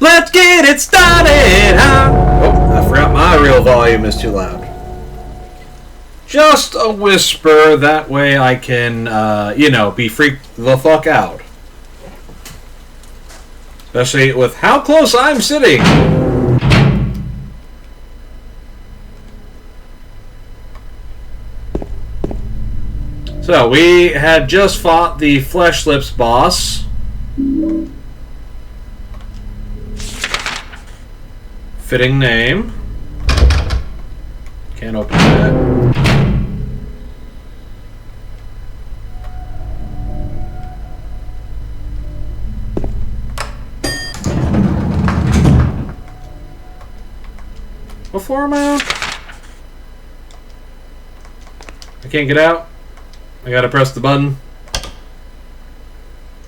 Let's get it started, huh? Oh, I forgot my real volume is too loud. Just a whisper, that way I can, be freaked the fuck out. Especially with how close I'm sitting. So, we had just fought the Flesh Lips boss. Fitting name. Can't open that. What floor am I on? I can't get out. I gotta press the button.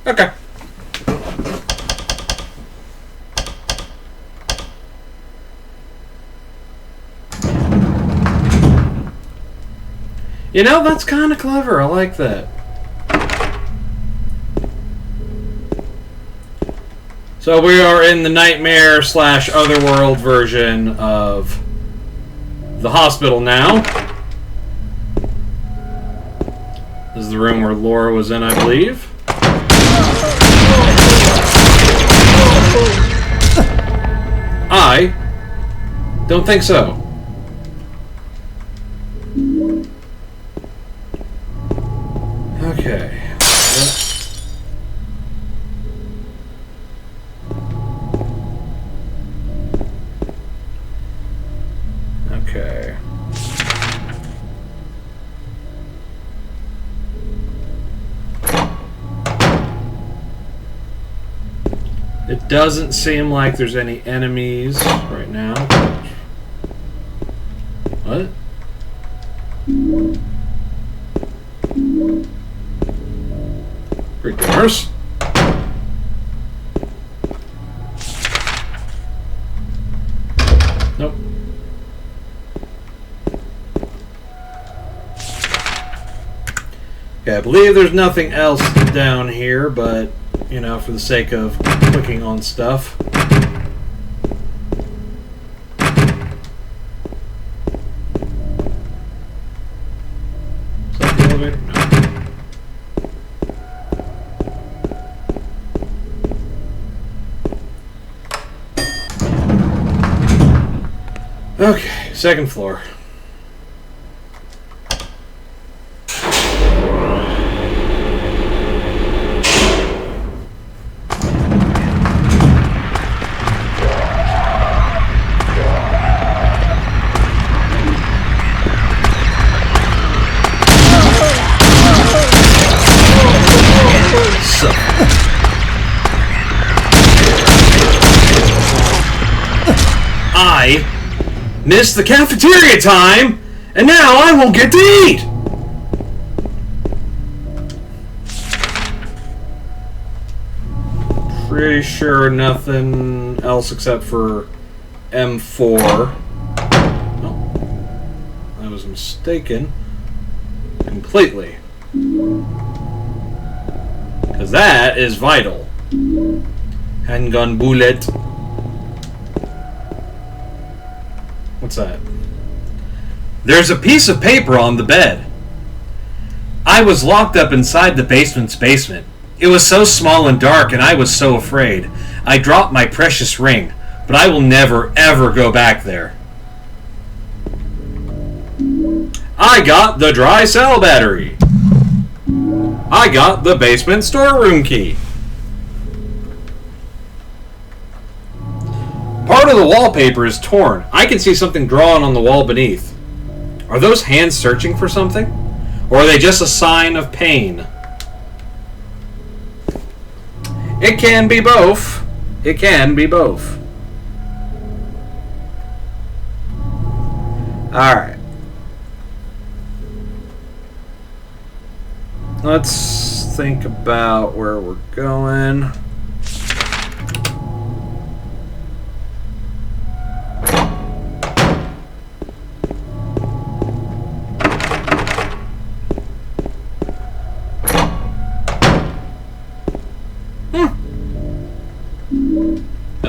Okay. You know, that's kind of clever. I like that. So we are in the nightmare / otherworld version of the hospital now. This is the room where Laura was in, I believe. I don't think so. Okay. Okay. It doesn't seem like there's any enemies right now. What? Freaking Nope. Okay, I believe there's nothing else down here, but, for the sake of clicking on stuff. Is that the elevator? No. Okay, second floor. I missed the cafeteria time, and now I won't get to eat! Pretty sure nothing else except for M4. Oh, I was mistaken completely. Because that is vital. Handgun bullet. What's that? There's a piece of paper on the bed. I was locked up inside the basement's basement. It was so small and dark, and I was so afraid. I dropped my precious ring, but I will never, ever go back there. I got the dry cell battery. I got the basement storeroom key. Part of the wallpaper is torn. I can see something drawn on the wall beneath. Are those hands searching for something? Or are they just a sign of pain? It can be both. It can be both. Alright. Let's think about where we're going.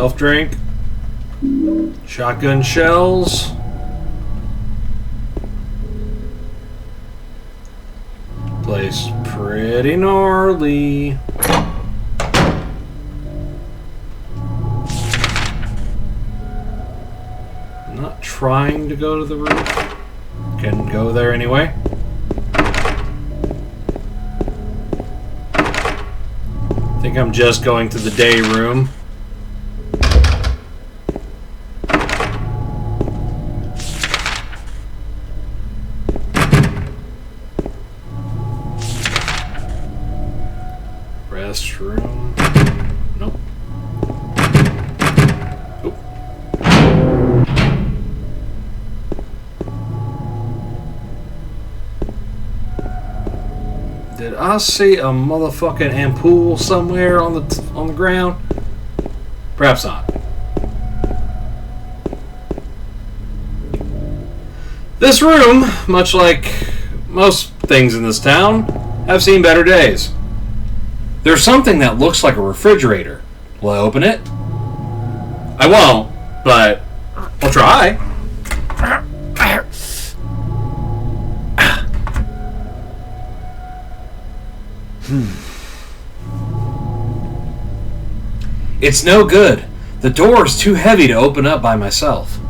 Health drink. Shotgun shells. Place pretty gnarly. I'm not trying to go to the roof. Can go there anyway. I think I'm just going to the day room. Restroom. Nope. Oop. Did I see a motherfucking ampoule somewhere on the ground? Perhaps not. This room, much like most things in this town, have seen better days. There's something that looks like a refrigerator. Will I open it? I won't, but I'll try. It's no good. The door is too heavy to open up by myself.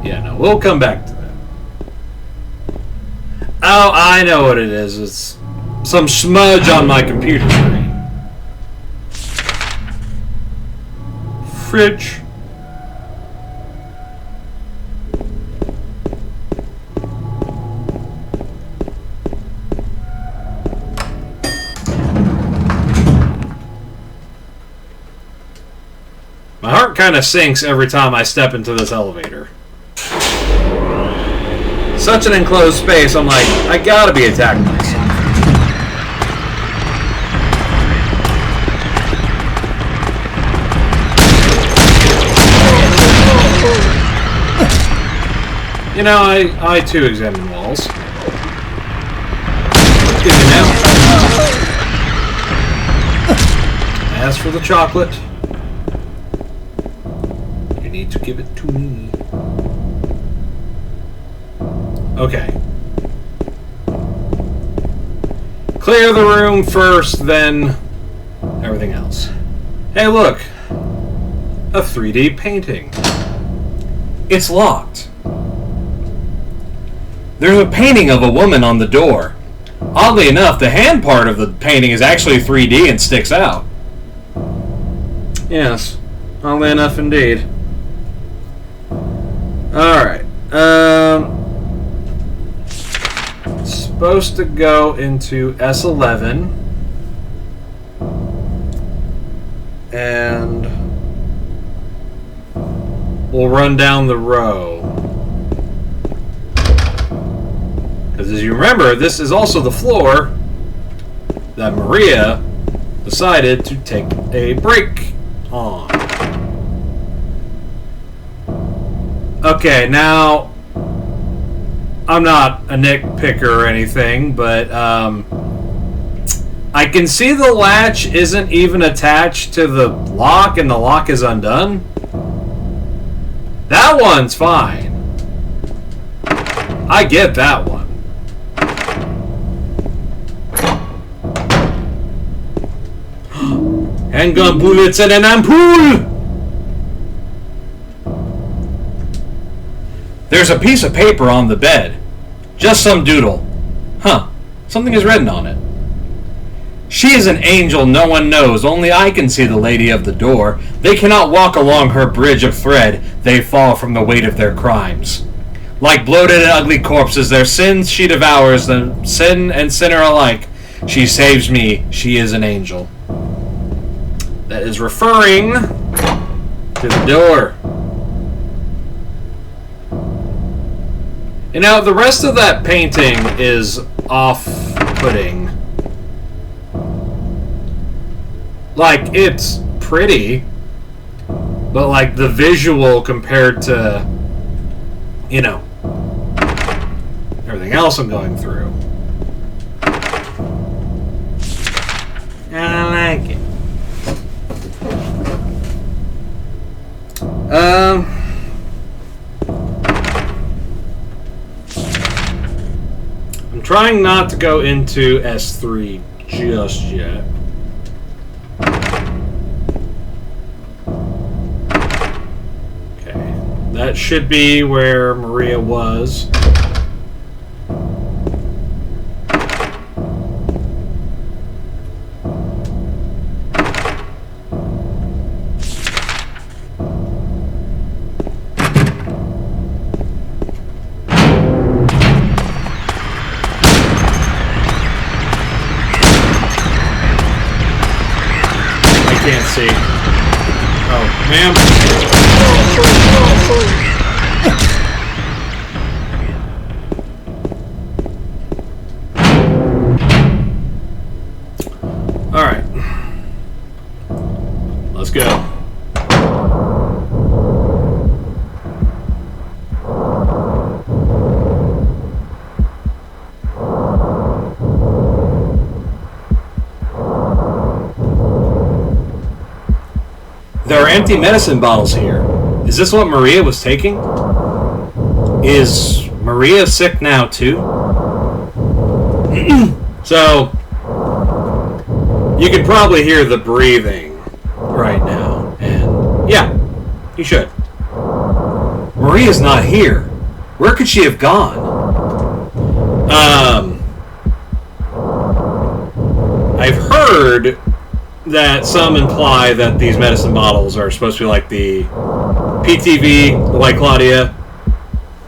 Yeah, no, we'll come back to that. Oh, I know what it is. It's some smudge on my computer screen. Fridge. My heart kind of sinks every time I step into this elevator. Such an enclosed space, I'm like, I gotta be attacked by something. You know, I too examine walls. Excuse me now. As for the chocolate, you need to give it to me. Okay. Clear the room first, then everything else. Hey, look. A 3D painting. It's locked. There's a painting of a woman on the door. Oddly enough, the hand part of the painting is actually 3D and sticks out. Yes. Oddly enough indeed. Alright. Supposed to go into S11 and we'll run down the row, because as you remember, this is also the floor that Maria decided to take a break on. Okay, now I'm not a nitpicker or anything, but I can see the latch isn't even attached to the lock and the lock is undone. That one's fine. I get that one. Handgun bullets and an ampoule! There's a piece of paper on the bed. Just some doodle. Huh. Something is written on it. She is an angel no one knows. Only I can see the lady of the door. They cannot walk along her bridge of thread. They fall from the weight of their crimes. Like bloated and ugly corpses, their sins she devours, them sin and sinner alike. She saves me. She is an angel. That is referring to the door. You know, the rest of that painting is off-putting. Like, it's pretty, but like the visual compared to, you know, everything else I'm going through. trying not to go into S3 just yet. Okay, that should be where Maria was. Can't see. Oh, ma'am. Alright. Let's go. There are empty medicine bottles here. Is this what Maria was taking? Is Maria sick now too? So, you can probably hear the breathing right now. And, yeah, you should. Maria's not here. Where could she have gone? I've heard that some imply that these medicine bottles are supposed to be like the PTV, the White Claudia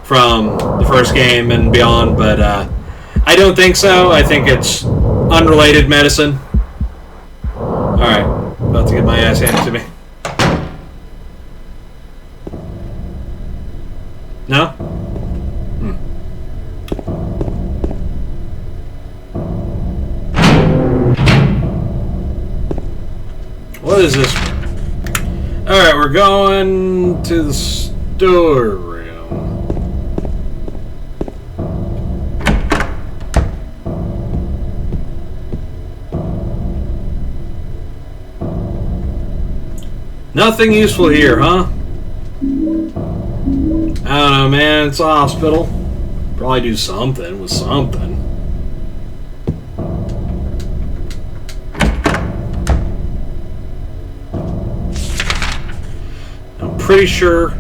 from the first game and beyond, but I don't think so. I think it's unrelated medicine. Alright, about to get my ass handed to me. No? What is this? Alright, we're going to the storeroom. Nothing useful here, huh? I don't know, man. It's a hospital. Probably do something with something. Pretty sure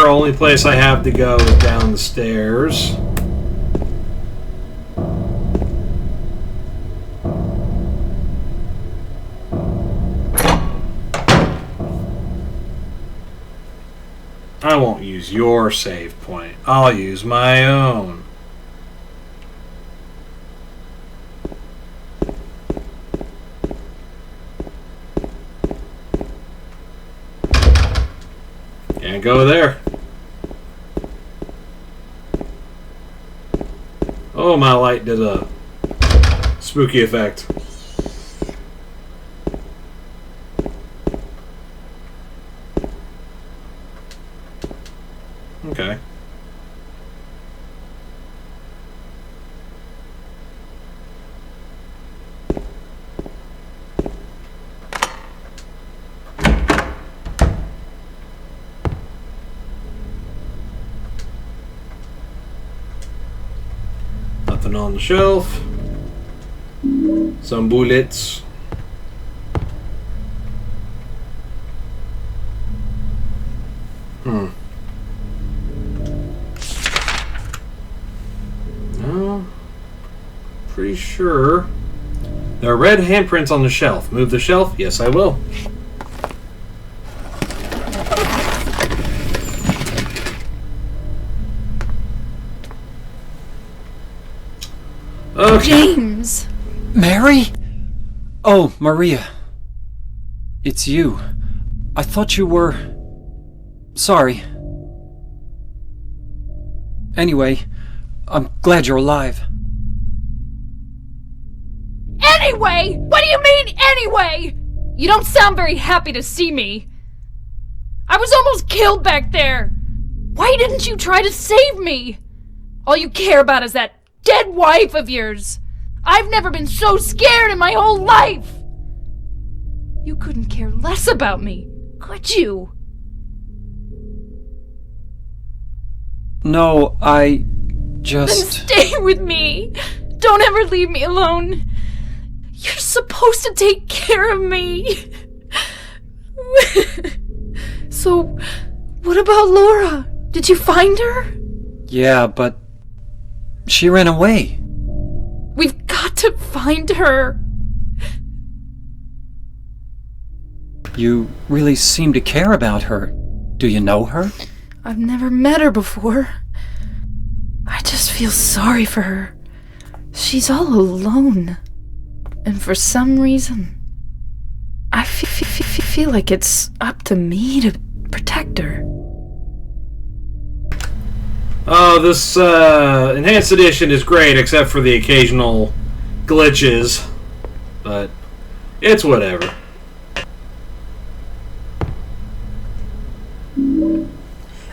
only place I have to go is down the stairs. I won't use your save point. I'll use my own. Can't go there. Oh, my light did a spooky effect. Okay. Nothing on the shelf. Some bullets. Pretty sure there are red handprints on the shelf. Move the shelf? Yes, I will. Okay. James! Mary? Oh, Maria. It's you. I thought you were... Sorry. Anyway, I'm glad you're alive. Anyway? What do you mean, anyway? You don't sound very happy to see me. I was almost killed back there. Why didn't you try to save me? All you care about is that dead wife of yours. I've never been so scared in my whole life. You couldn't care less about me, could you? No, I just... Then stay with me. Don't ever leave me alone. You're supposed to take care of me. So, what about Laura? Did you find her? Yeah, but she ran away. We've got to find her. You really seem to care about her. Do you know her? I've never met her before. I just feel sorry for her. She's all alone. And for some reason, I feel like it's up to me to protect her. Oh, this enhanced edition is great, except for the occasional glitches. But it's whatever.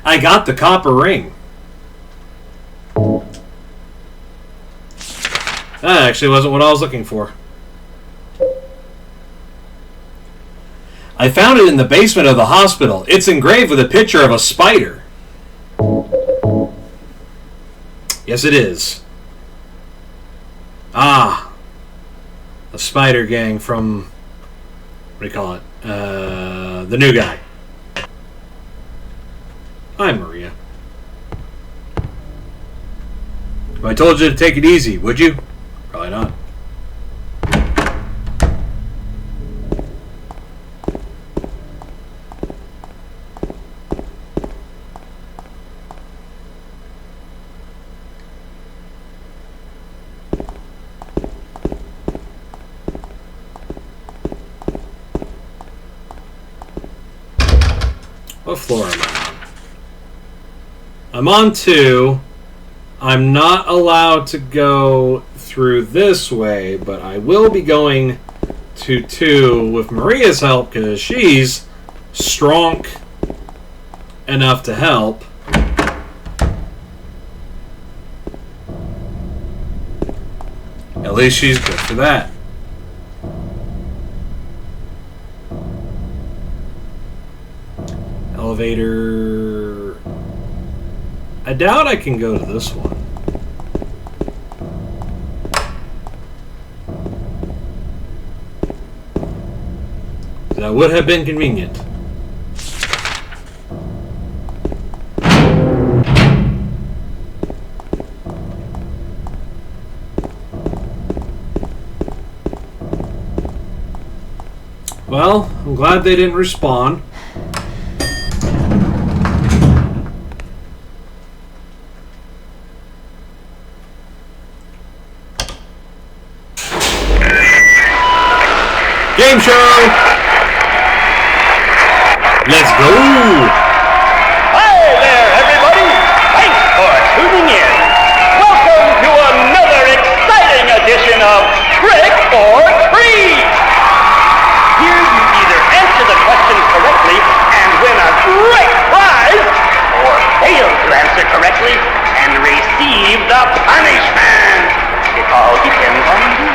I got the copper ring. That actually wasn't what I was looking for. I found it in the basement of the hospital. It's engraved with a picture of a spider. Yes, it is. Ah. A spider gang from... what do you call it? The New Guy. Hi, Maria. If I told you to take it easy, would you? Probably not. What floor am I on? I'm on 2. I'm not allowed to go through this way, but I will be going to 2 with Maria's help because she's strong enough to help. At least she's good for that. Elevator. I doubt I can go to this one. That would have been convenient. Well, I'm glad they didn't respawn. Game show! Let's go! Hi there, everybody! Thanks for tuning in. Welcome to another exciting edition of Trick or Treat! Here you either answer the question correctly and win a great prize, or fail to answer correctly and receive the punishment. It all depends on you.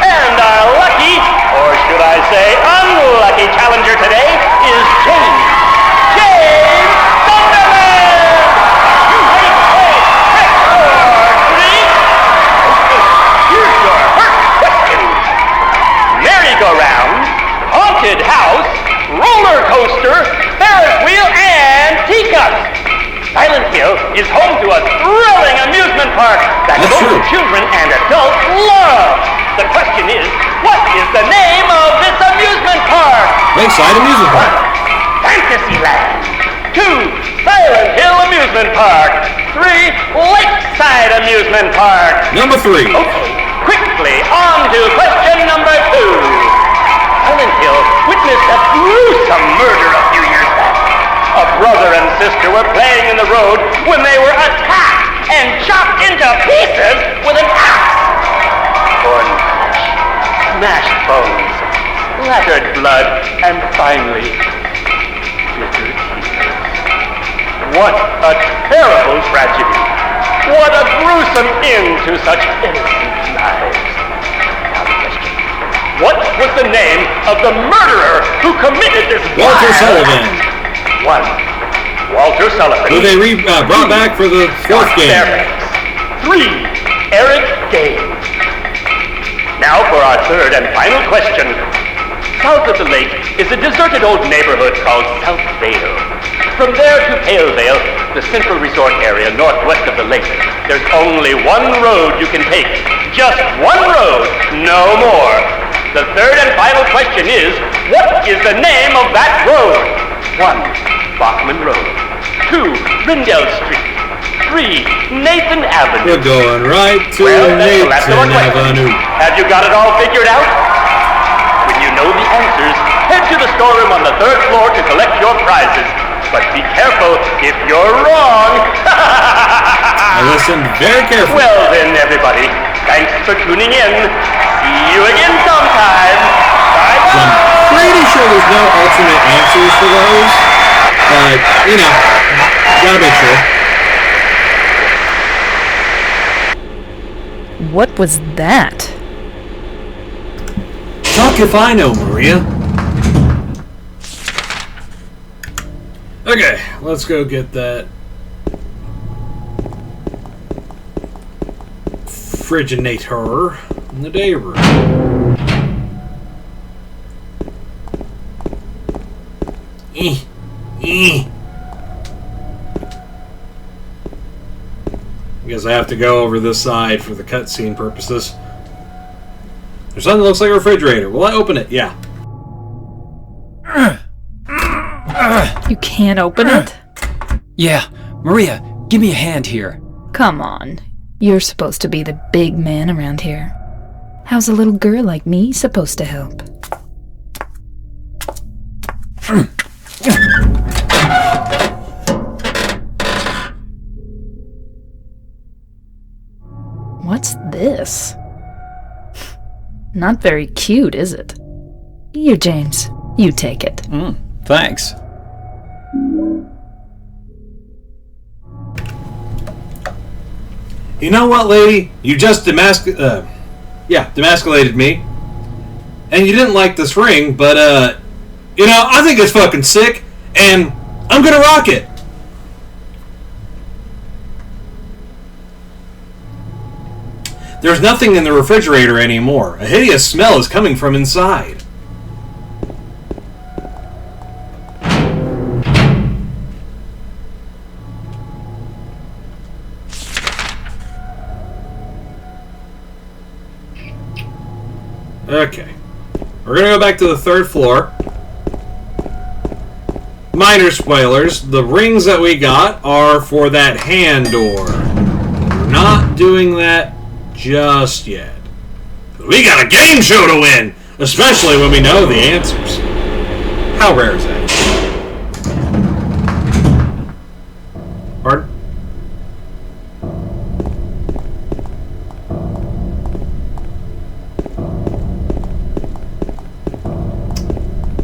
And our lucky, or should I say unlucky challenger today is James. James Thunderman! You ready to play Trick or Treat? Okay, here's your first question. Merry-go-round, haunted house, roller coaster, Ferris wheel, and teacup. Silent Hill is home to a thrilling amusement park that That's both true. children and adults love. The question is, what is the name of this amusement park? Lakeside Amusement Park. Fantasyland. 2, Silent Hill Amusement Park. 3, Lakeside Amusement Park. Number 3. Okay, quickly on to question number 2. Silent Hill witnessed a gruesome murder a few years back. A brother and sister were playing in the road when they were attacked and chopped into pieces with an axe. Torn flesh, smashed bones, splattered blood, and finally, bitter tears. What a terrible tragedy! What a gruesome end to such innocent lives! Now the question. What was the name of the murderer who committed this Walter vile- Sullivan. 1. Walter Sullivan. Who they brought back for the fourth game. Fairbanks. 3. Eric Gaines. Now for our third and final question. South of the lake is a deserted old neighborhood called South Vale. From there to Pale Vale, the central resort area northwest of the lake, there's only one road you can take. Just one road, no more. The third and final question is, what is the name of that road? 1. Bachman Road. 2. Rindell Street. 3. Nathan Avenue. We're going right to Well, that's the last Nathan of our questions. Avenue. Have you got it all figured out? When you know the answers, head to the storeroom on the 3rd floor to collect your prizes. But be careful if you're wrong. I listened very carefully. Well then, everybody, thanks for tuning in. See you again sometime. I'm Bye-bye. pretty sure there's no alternate answers for those. But, you know, gotta make sure. What was that? Talk if I know, Maria. Okay, let's go get that friginator in the day room. I guess I have to go over this side for the cutscene purposes. There's something that looks like a refrigerator. Will I open it? Yeah. You can't open it? Yeah, Maria, give me a hand here. Come on. You're supposed to be the big man around here. How's a little girl like me supposed to help? What's this? Not very cute, is it? Here, James. You take it. Thanks. You know what, lady? You just demasculated me. And you didn't like this ring, but, you know, I think it's fucking sick, and I'm gonna rock it. There's nothing in the refrigerator anymore. A hideous smell is coming from inside. Okay. We're gonna go back to the 3rd floor. Minor spoilers. The rings that we got are for that hand door. We're not doing that just yet. We got a game show to win! Especially when we know the answers. How rare is that? Pardon?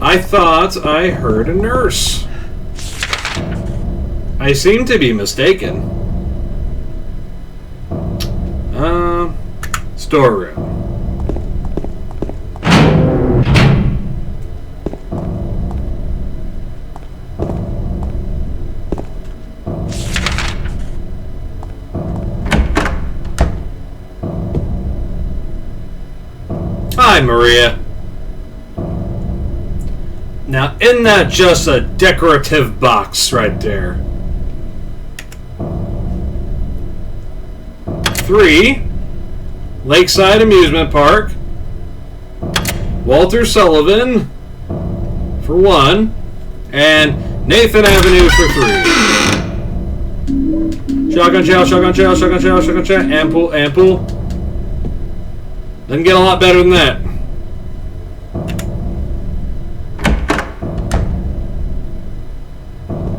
I thought I heard a nurse. I seem to be mistaken. Storeroom. Hi, Maria. Now, isn't that just a decorative box right there? 3. Lakeside Amusement Park. Walter Sullivan for 1. And Nathan Avenue for 3. Shotgun shell, shotgun shell, shotgun shell, shotgun shell. Ampoule, ampoule. Doesn't get a lot better than that.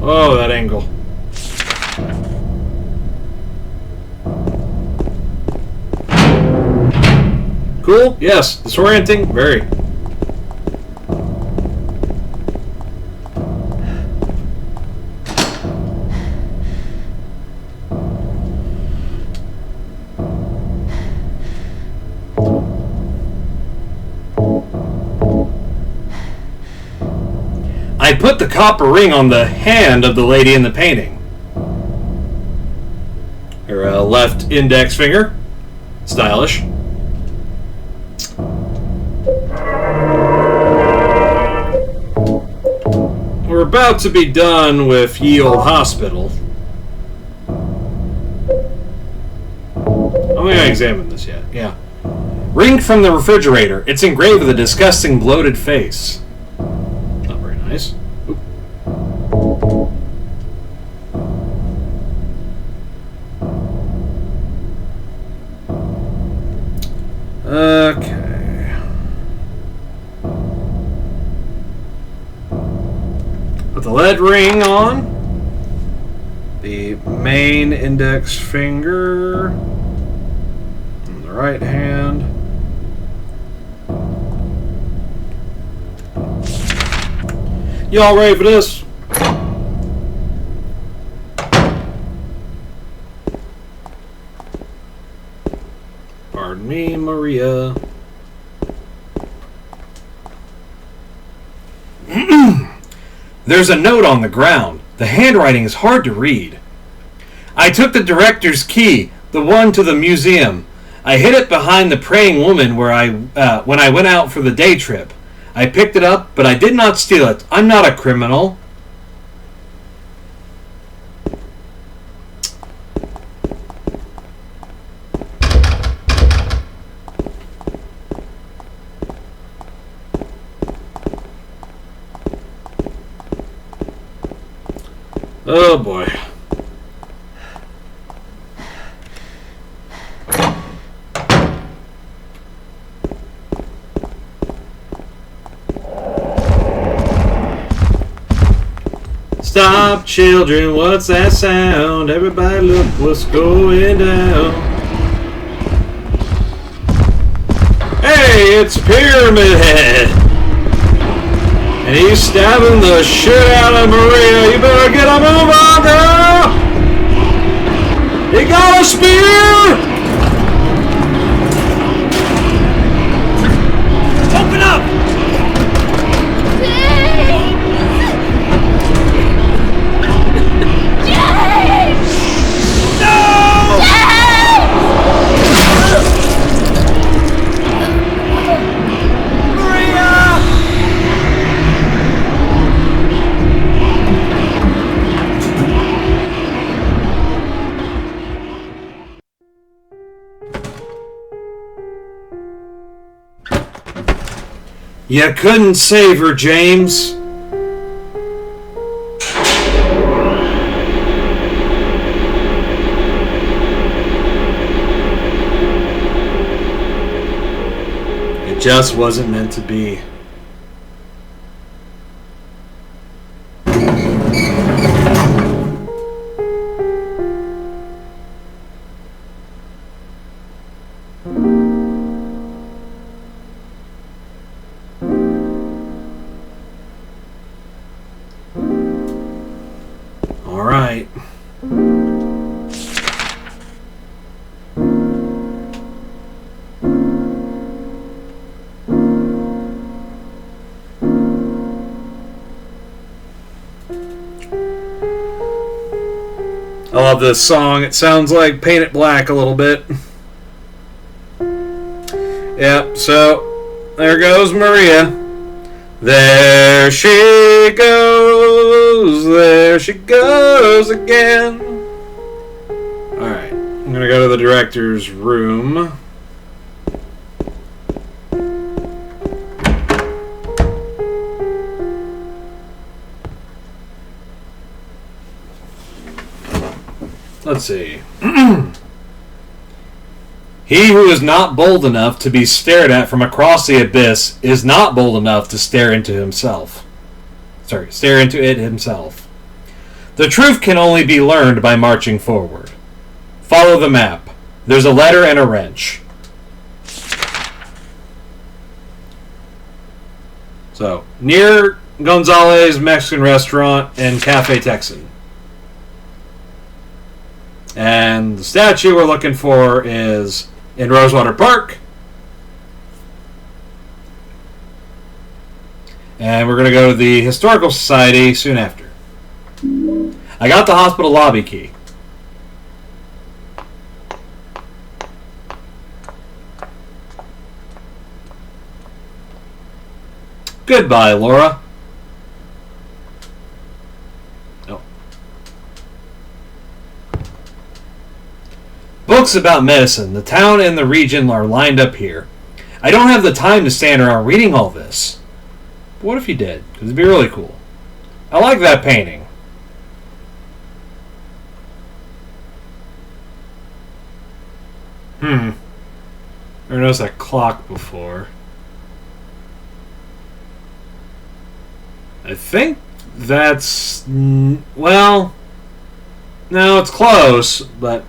Oh, that angle. Cool? Yes. Disorienting? Very. put the copper ring on the hand of the lady in the painting. Her left index finger. Stylish. We're about to be done with Ye Old Hospital. I'm gonna examine this yet. Yeah. Ring from the refrigerator. It's engraved with a disgusting bloated face. Not very nice. Oop. Okay. Put the lead ring on. The main index finger on the right hand. Y'all ready for this? Pardon me, Maria. There's a note on the ground. The handwriting is hard to read. I took the director's key, the one to the museum. I hid it behind the praying woman when I went out for the day trip. I picked it up, but I did not steal it. I'm not a criminal. Oh boy. Stop, children, what's that sound? Everybody look what's going down. Hey, it's Pyramid Head! And he's stabbing the shit out of Maria. You better get a move on, girl! He got a spear! Open up! You couldn't save her, James. It just wasn't meant to be. All right. I love this song. It sounds like Paint It Black a little bit. Yep, so there goes Maria. There she goes again. Alright, I'm gonna go to the director's room. Let's see. He who is not bold enough to be stared at from across the abyss is not bold enough to stare into himself. Stare into it himself. The truth can only be learned by marching forward. Follow the map. There's a letter and a wrench. So, near Gonzalez Mexican Restaurant and Cafe Texan. And the statue we're looking for is in Rosewater Park. And we're going to go to the Historical Society soon after. I got the hospital lobby key. Goodbye, Laura. Oh. Books about medicine. The town and the region are lined up here. I don't have the time to stand around reading all this. But what if you did? Because it'd be really cool. I like that painting. I never noticed that clock before. I think that's... well... no, it's close, but...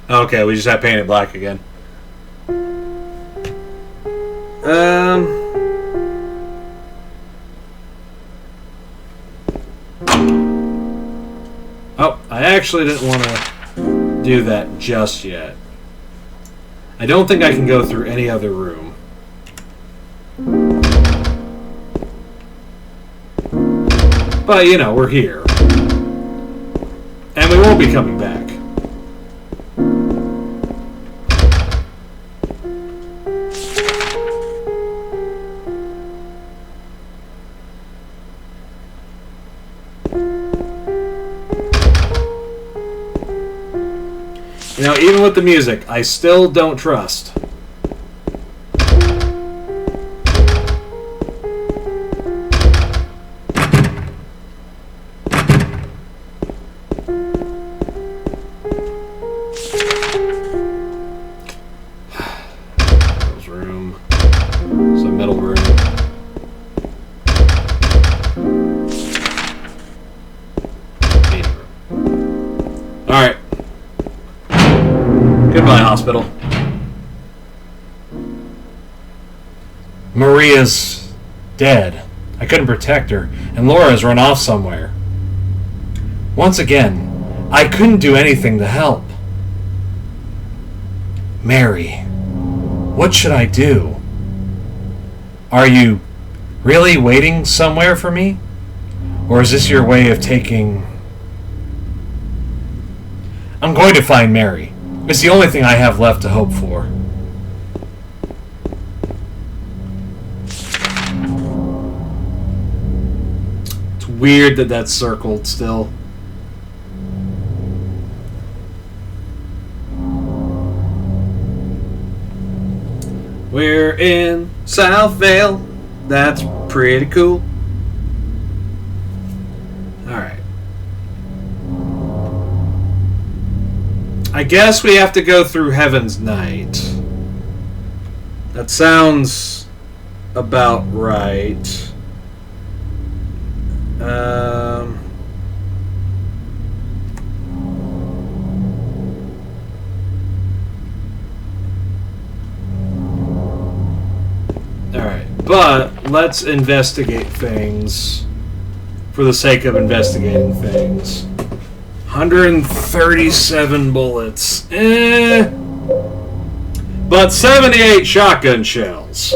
okay, we just have painted black again. Oh, I actually didn't want to do that just yet. I don't think I can go through any other room. But, you know, we're here. And we won't be coming back. You know, even with the music, I still don't trust. Girls' room. It's a middle room. Meeting room. Alright. Goodbye, hospital. Maria's dead. I couldn't protect her, and Laura's run off somewhere. Once again, I couldn't do anything to help. Mary, what should I do? Are you really waiting somewhere for me? Or is this your way of taking... I'm going to find Mary. It's the only thing I have left to hope for. It's weird that that's circled still. We're in Southvale. That's pretty cool. Alright. I guess we have to go through Heaven's Night. That sounds about right. Alright, but let's investigate things for the sake of investigating things. 137 bullets. But 78 shotgun shells.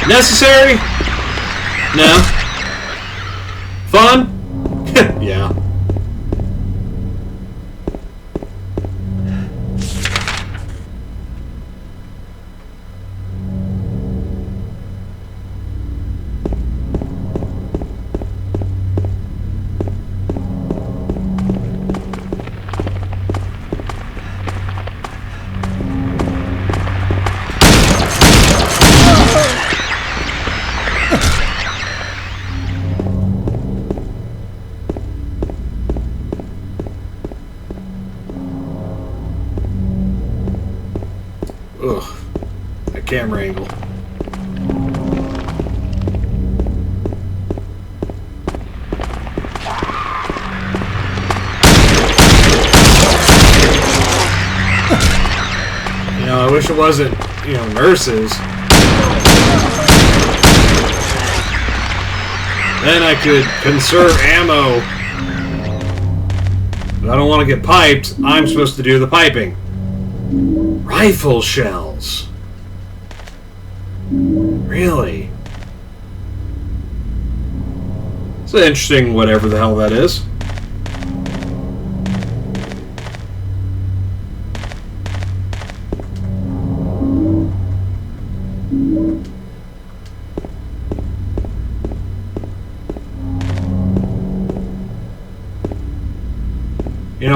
Necessary? No. Fun? Yeah. Ugh, that camera angle. wish it wasn't, nurses. Then I could conserve ammo. But I don't want to get piped. I'm supposed to do the piping. Rifle shells. Really? It's interesting, whatever the hell that is.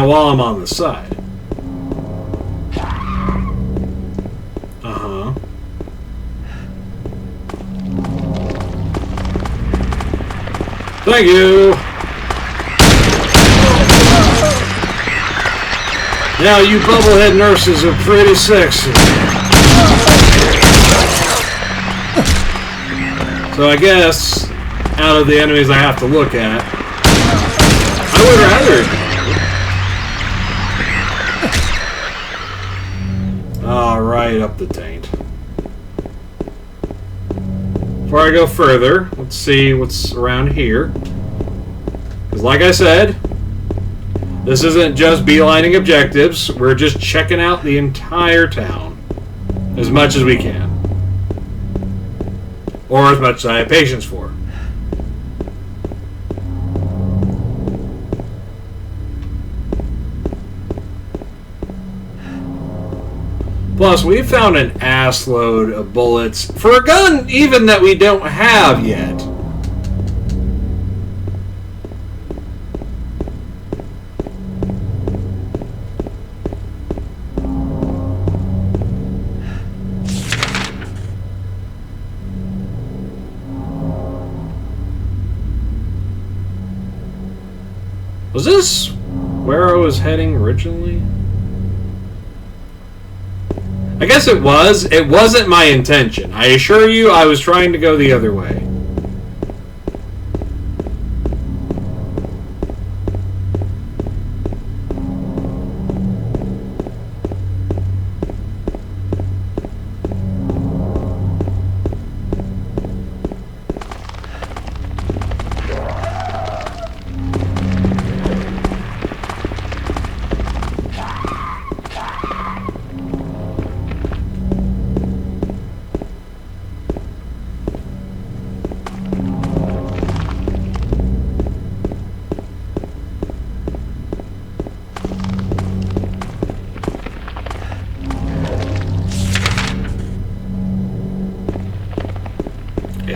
While I'm on the side. Uh-huh. Thank you! Now you bubblehead nurses are pretty sexy. So I guess, out of the enemies I have to look at, I would rather... right up the taint. Before I go further, let's see what's around here. Because like I said, this isn't just beelining objectives. We're just checking out the entire town as much as we can. Or as much as I have patience for. Plus, we found an assload of bullets for a gun even that we don't have yet. Was this where I was heading originally? I guess it was. It wasn't my intention. I assure you, I was trying to go the other way.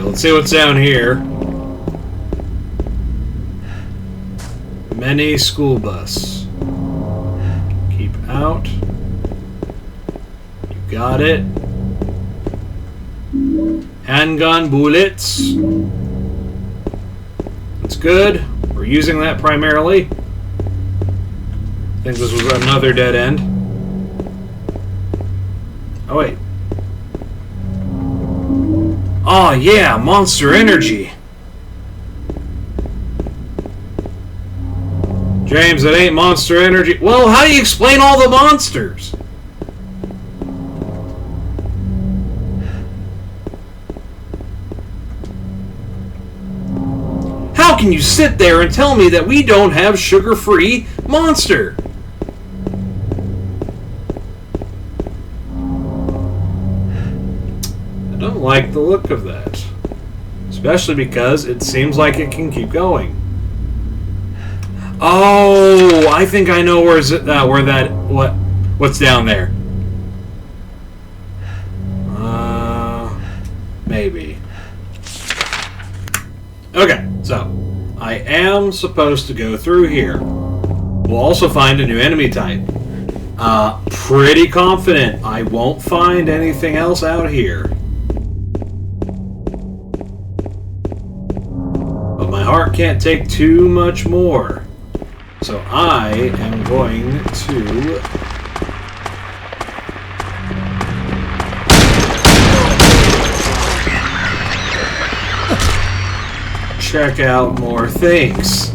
Let's see what's down here. Many school bus. Keep out. You got it. Handgun bullets. That's good. We're using that primarily. I think this was another dead end. Oh wait. Oh yeah, Monster Energy. James, it ain't Monster Energy. Well, how do you explain all the monsters? How can you sit there and tell me that we don't have sugar-free Monster? I don't like the look of that. Especially because it seems like it can keep going. Oh, I think I know what's down there. Maybe. Okay, so I am supposed to go through here. We'll also find a new enemy type. Pretty confident I won't find anything else out here. But my heart can't take too much more. So I am going to check out more things.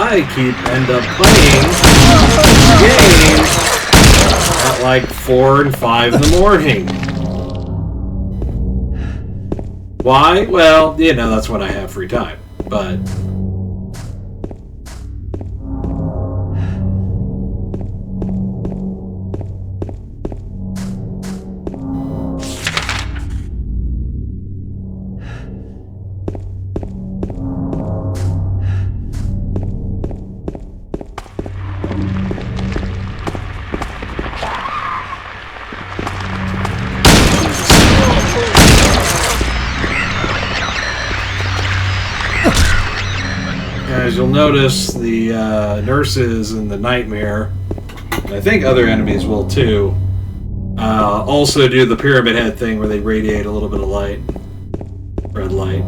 I end up playing games at like 4 and 5 in the morning. Why? Well, you know, that's when I have free time. But as you'll notice, the nurses in the nightmare, and I think other enemies will too, also do the pyramid head thing where they radiate a little bit of light. Red light.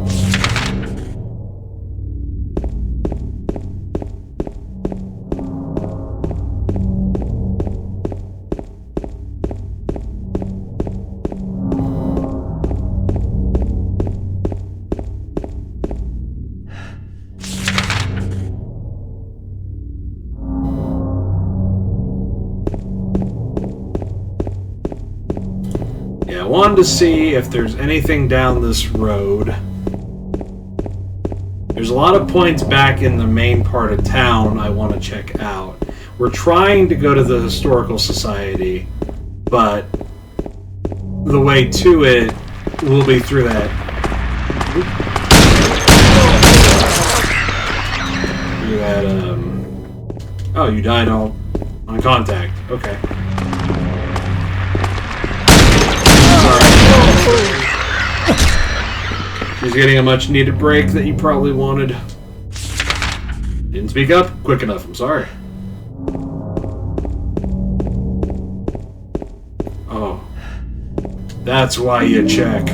I wanted to see if there's anything down this road. There's a lot of points back in the main part of town I want to check out. We're trying to go to the Historical Society, but the way to it will be through that. Oh, you died on contact. Okay. She's getting a much needed break that you probably wanted. Didn't speak up quick enough, I'm sorry. Oh. That's why you check.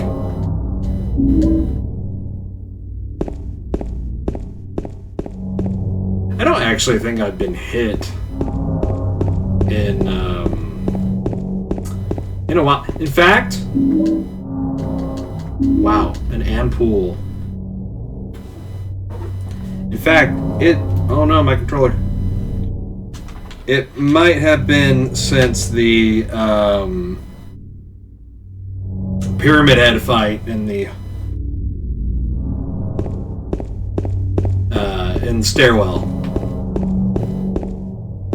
I don't actually think I've been hit in a while. In fact, wow, an ampoule. In fact, oh no, my controller. It might have been since the Pyramid Head fight in the stairwell.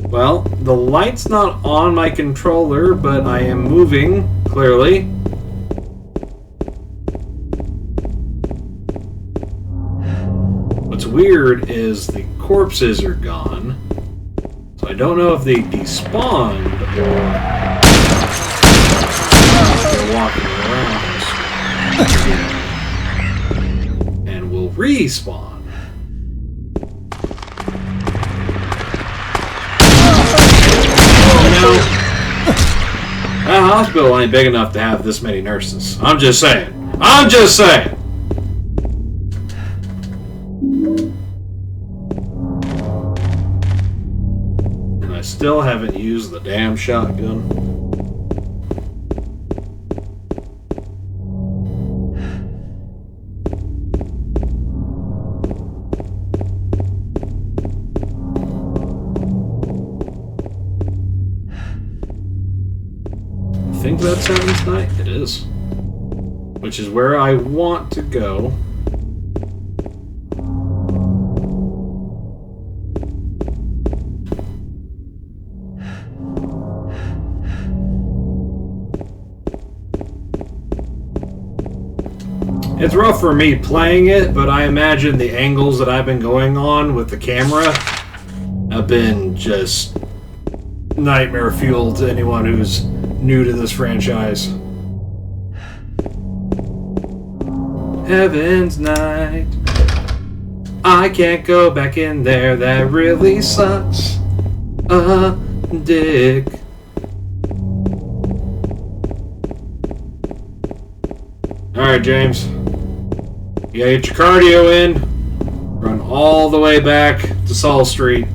Well, the light's not on my controller, but I am moving, clearly. What's weird is the corpses are gone, so I don't know if they despawned or they're walking around and will respawn. That hospital ain't big enough to have this many nurses. I'm just saying. I'm just saying! And I still haven't used the damn shotgun. I think that's Seventh Night. It is. Which is where I want to go. It's rough for me playing it, but I imagine the angles that I've been going on with the camera have been just nightmare fuel to anyone who's new to this franchise. Heaven's Night. I can't go back in there. That really sucks a dick. Alright, James. You gotta get your cardio in. Run all the way back to Saul Street.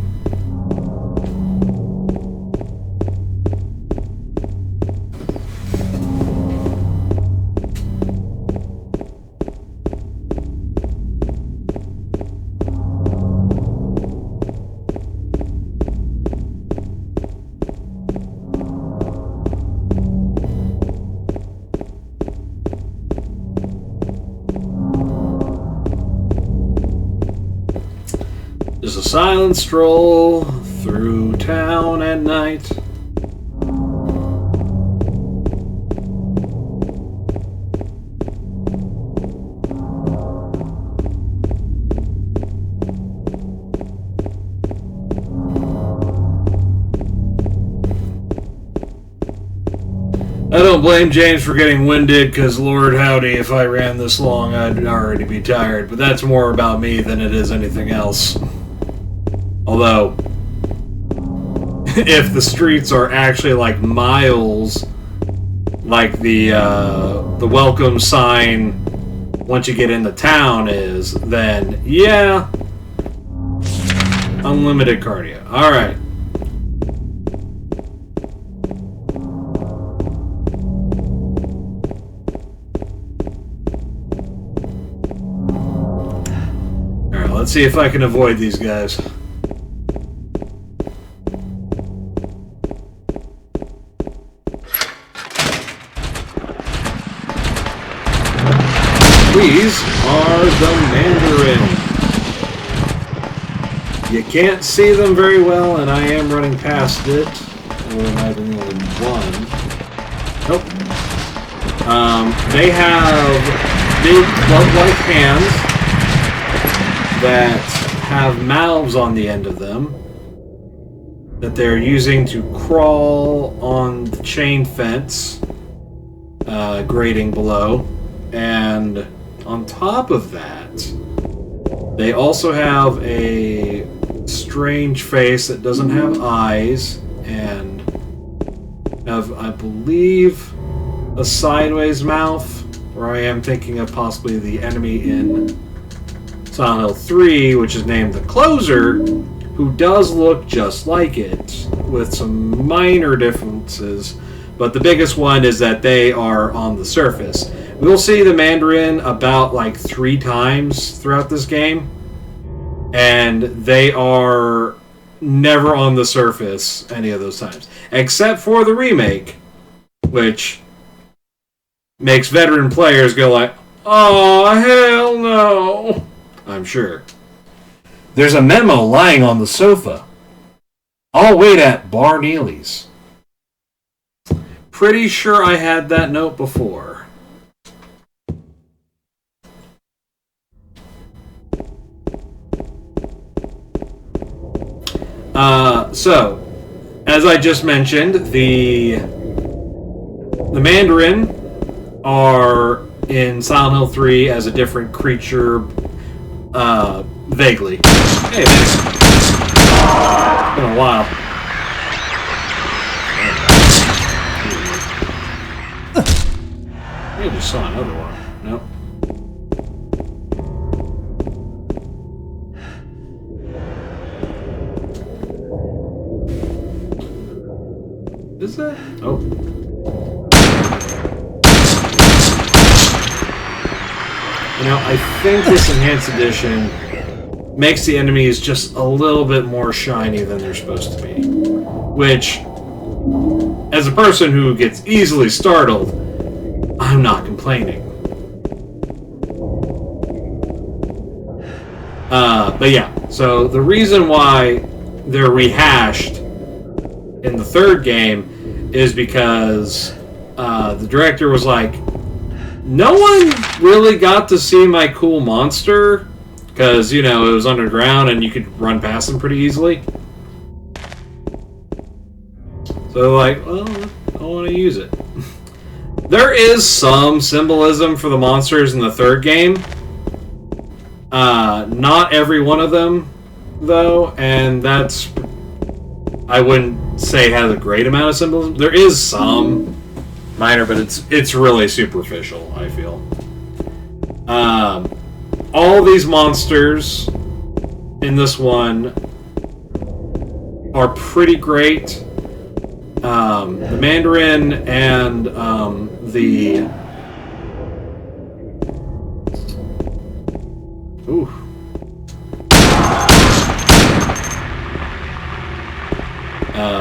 Just a silent stroll through town at night. I don't blame James for getting winded, because Lord howdy, if I ran this long, I'd already be tired. But that's more about me than it is anything else. Although, if the streets are actually like miles, like the welcome sign once you get into town is, then yeah, unlimited cardio. All right. Let's see if I can avoid these guys. These are the Mandarin. You can't see them very well, and I am running past it. Or am I the only one? Nope. They have big club-like hands that have mouths on the end of them that they're using to crawl on the chain fence grating below. And on top of that, they also have a strange face that doesn't have eyes and have, I believe, a sideways mouth, or I am thinking of possibly the enemy in Silent Hill 3, which is named the Closer, who does look just like it, with some minor differences, but the biggest one is that they are on the surface. We'll see the Mandarin about like 3 times throughout this game, and they are never on the surface any of those times, except for the remake, which makes veteran players go like, "Oh, hell no." I'm sure. There's a memo lying on the sofa. I'll wait at Bar Neely's. Pretty sure I had that note before. So, as I just mentioned, the Mandarin are in Silent Hill 3 as a different creature. Vaguely. Hey, thanks. It's been a while. I just saw another one. Nope. Is that? Oh. You know, I think this enhanced edition makes the enemies just a little bit more shiny than they're supposed to be. Which, as a person who gets easily startled, I'm not complaining. But yeah, so the reason why they're rehashed in the third game is because the director was like, no one really got to see my cool monster, because, you know, it was underground and you could run past them pretty easily. So, like, well, I want to use it. There is some symbolism for the monsters in the third game. Not every one of them, though, and that's, I wouldn't say has a great amount of symbolism. There is some minor, but it's really superficial, I feel. All these monsters in this one are pretty great. The Mandarin and the... Ooh.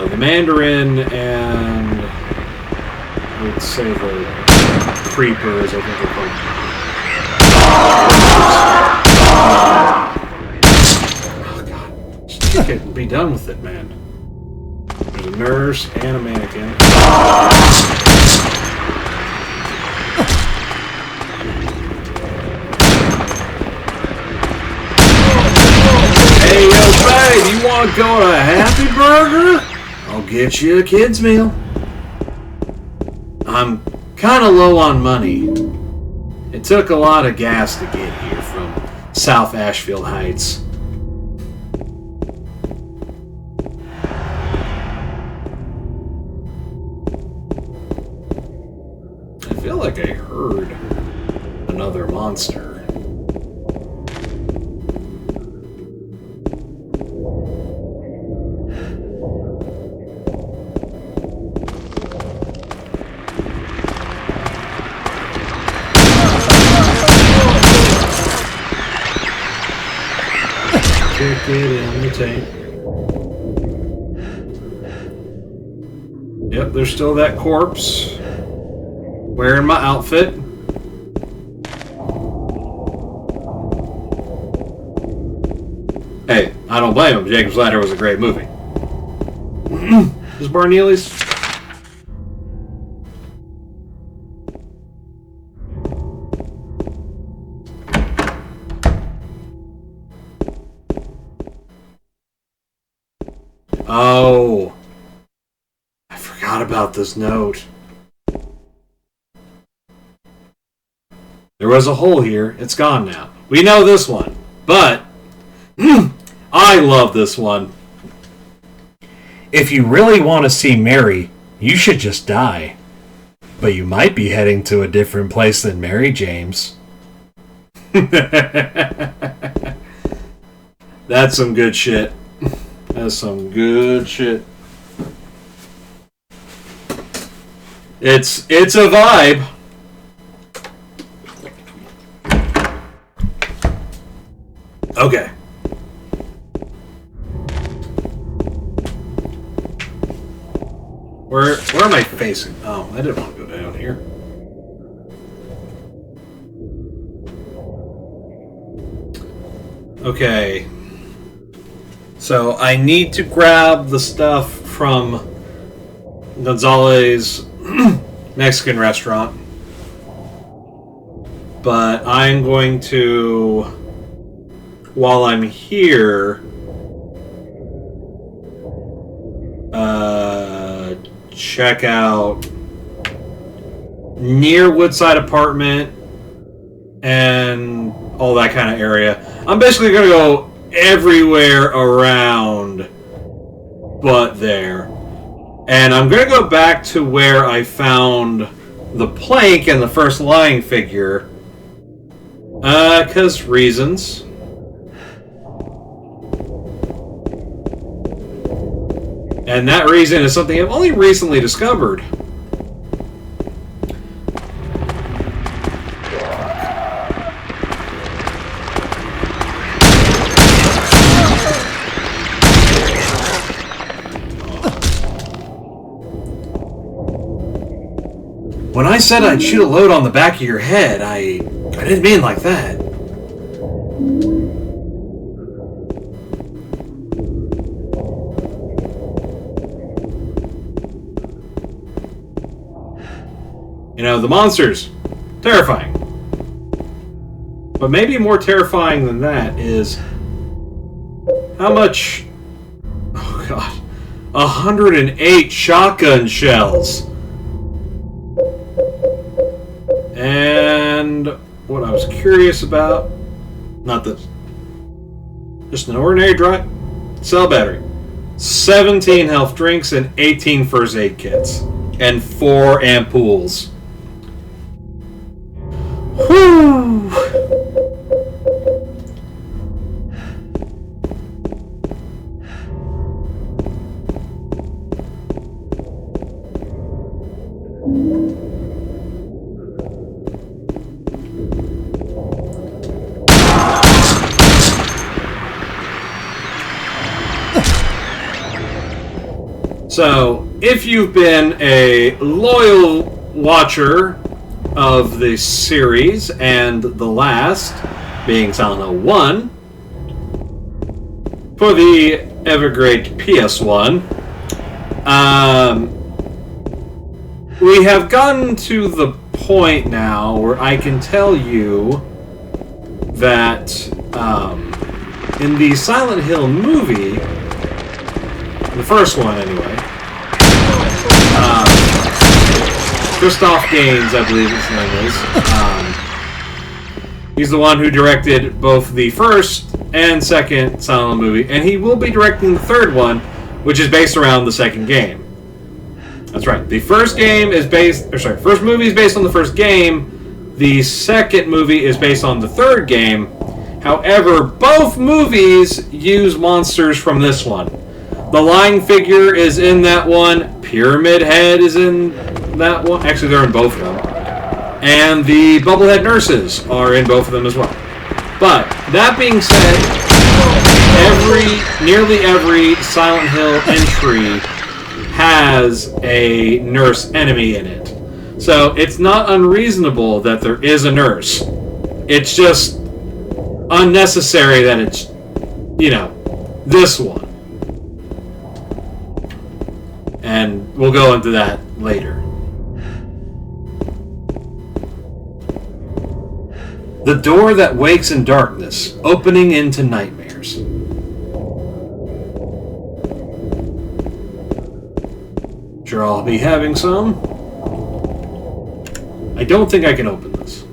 The Mandarin and... I would say the Creepers, I think they're called. Oh, God. Okay, be done with it, man. There's a nurse and a mannequin. Hey, yo, babe, you want to go to Happy Burger? I'll get you a kid's meal. I'm kind of low on money. It took a lot of gas to get here from South Ashfield Heights. I feel like I heard another monster. Kick it in the tank. Yep, there's still that corpse. Wearing my outfit. Hey, I don't blame him. Jacob's Ladder was a great movie. Is Barneely's? Oh, I forgot about this note. There was a hole here. It's gone now. We know this one, but I love this one. If you really want to see Mary, you should just die. But you might be heading to a different place than Mary, James. That's some good shit. That's some good shit. It's a vibe. Okay. Where am I facing? Oh, I didn't want to go down here. Okay. So I need to grab the stuff from Gonzalez's Mexican restaurant. But I'm going to, while I'm here, check out near Woodside Apartment and all that kind of area. I'm basically going to go everywhere around but there. And I'm going to go back to where I found the plank and the first lying figure. 'Cause reasons. And that reason is something I've only recently discovered. When I said I'd shoot a load on the back of your head, I didn't mean like that. You know, the monsters, terrifying. But maybe more terrifying than that is how much... Oh god. 108 shotgun shells. And what I was curious about, not this, just an ordinary dry cell battery, 17 health drinks and 18 first aid kits, and 4 ampoules. Whew. So, if you've been a loyal watcher of the series and the last, being Silent Hill 1, for the ever great PS1. We have gotten to the point now where I can tell you that in the Silent Hill movie, the first one anyway, Christoph Gaines, I believe his name is. He's the one who directed both the first and second Silent Hill movie, and he will be directing the third one, which is based around the second game. That's right. The first movie is based on the first game. The second movie is based on the third game. However, both movies use monsters from this one. The Lying Figure is in that one. Pyramid Head is in that one. Actually, they're in both of them. And the Bubblehead Nurses are in both of them as well. But, that being said, nearly every Silent Hill entry has a nurse enemy in it. So it's not unreasonable that there is a nurse. It's just unnecessary that it's, this one. And we'll go into that later. The door that wakes in darkness, opening into nightmares. Sure, I'll be having some. I don't think I can open this.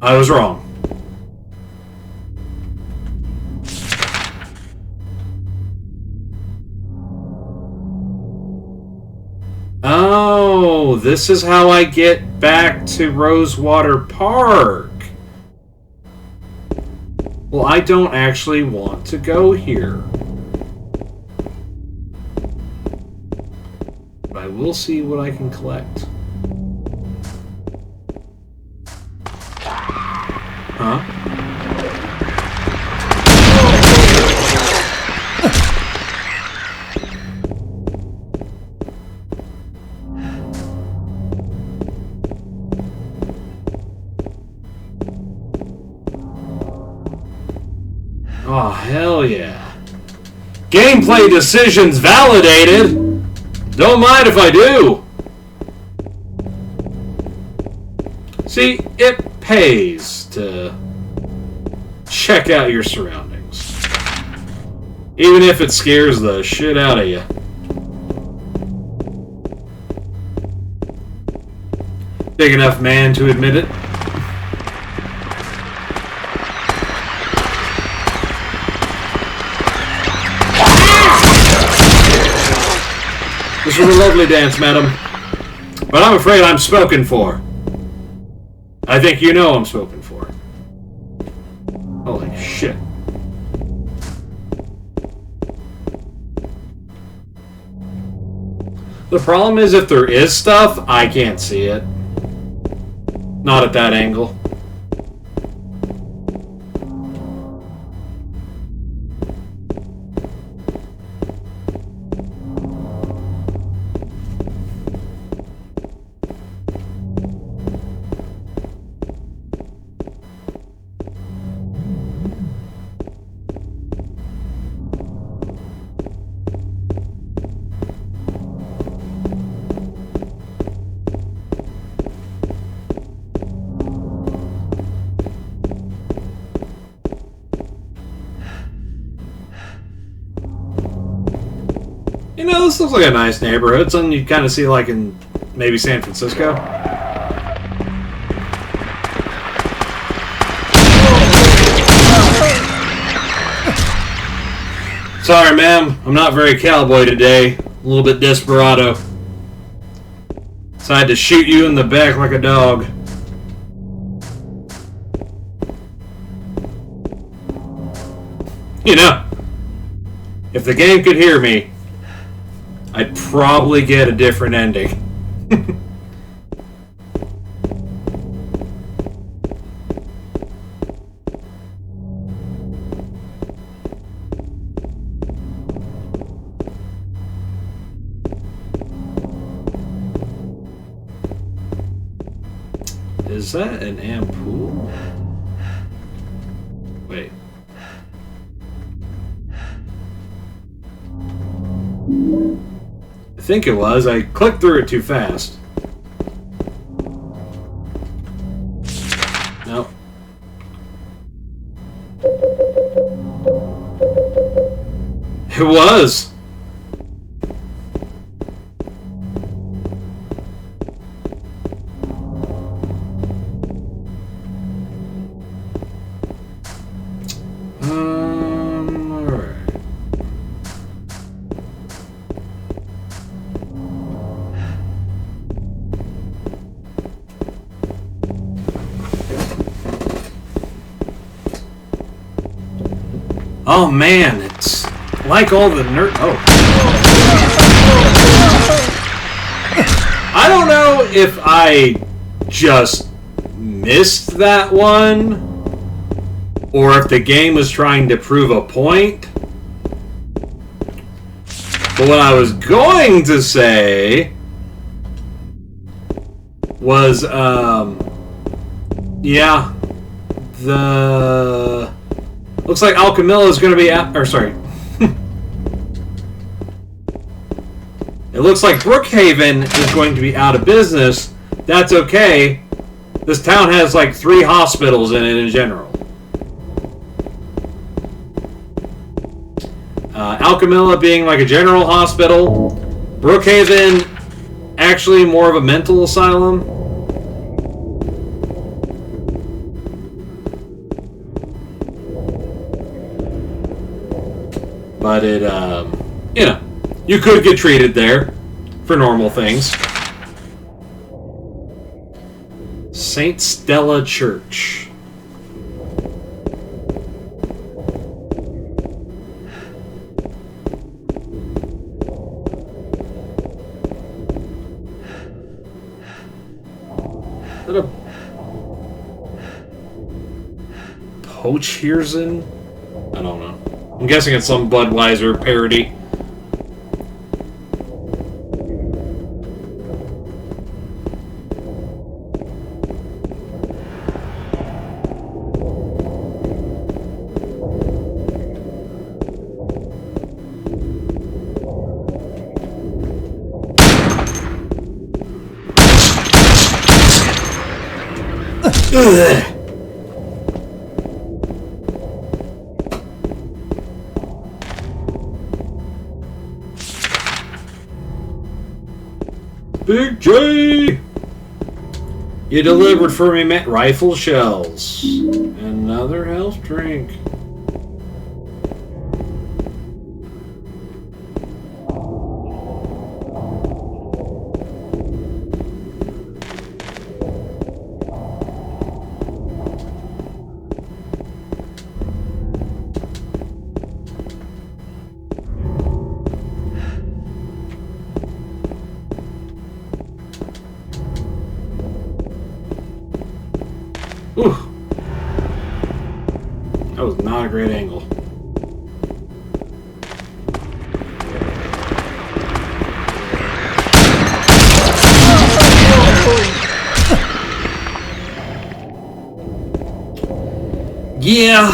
I was wrong. Oh, this is how I get back to Rosewater Park. Well, I don't actually want to go here. But I will see what I can collect. Huh? Oh, hell yeah. Gameplay decisions validated! Don't mind if I do! See, it pays to check out your surroundings. Even if it scares the shit out of you. Big enough man to admit it. This was a lovely dance, madam. But I'm afraid I'm spoken for. I think you know I'm spoken for. Holy shit. The problem is if there is stuff, I can't see it. Not at that angle. You know, this looks like a nice neighborhood. Something you kind of see like in maybe San Francisco. Sorry, ma'am. I'm not very cowboy today. A little bit desperado. Decided to shoot you in the back like a dog. You know, if the game could hear me, I'd probably get a different ending. Is that an ampoule? think it was. I clicked through it too fast. Nope. It was. Alright. Oh man, it's like all the nerd. Oh. I don't know if I just missed that one, or if the game was trying to prove a point. But what I was going to say was, yeah, the... Looks like Alchemilla is going to be out... Or, sorry. It looks like Brookhaven is going to be out of business. That's okay. This town has like 3 hospitals in it in general. Alchemilla being like a general hospital. Brookhaven actually more of a mental asylum. But it, you know, you could get treated there for normal things. St. Stella Church. Is that a Pochhirsen? I don't know. I'm guessing it's some Budweiser parody. Ugh. Big J! You delivered for me rifle shells. Another health drink. Ooh. That was not a great angle. Yeah.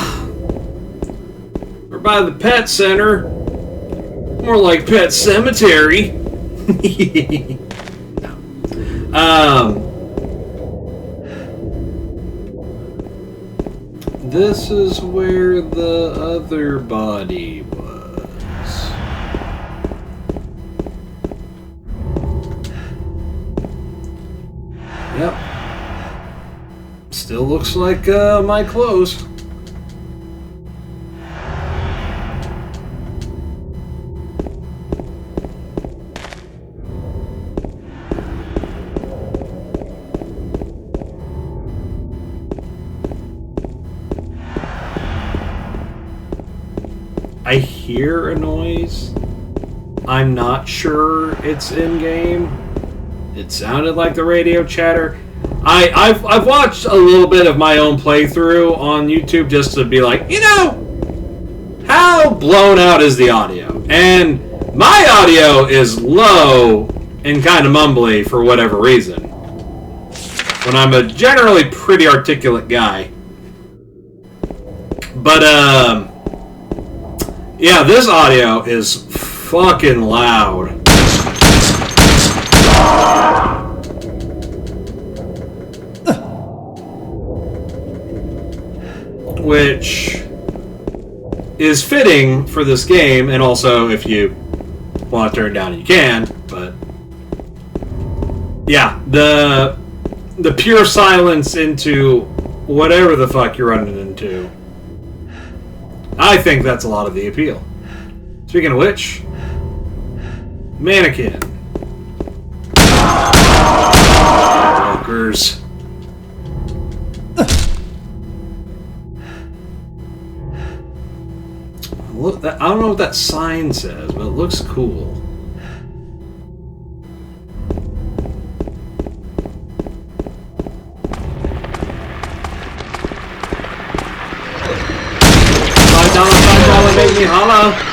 We're by the pet center. More like Pet Cemetery. This is where the other body was. Yep. Still looks like my clothes. I hear a noise. I'm not sure it's in game. It sounded like the radio chatter. I've watched a little bit of my own playthrough on YouTube just to be like, you know, how blown out is the audio? And my audio is low and kind of mumbly for whatever reason. When I'm a generally pretty articulate guy. But yeah, this audio is fucking loud. which is fitting for this game, and also if you want to turn it down, you can. But yeah, the pure silence into whatever the fuck you're running into. I think that's a lot of the appeal. Speaking of which, mannequin. Walkers. Look, I don't know what that sign says, but it looks cool. $5, make me holla.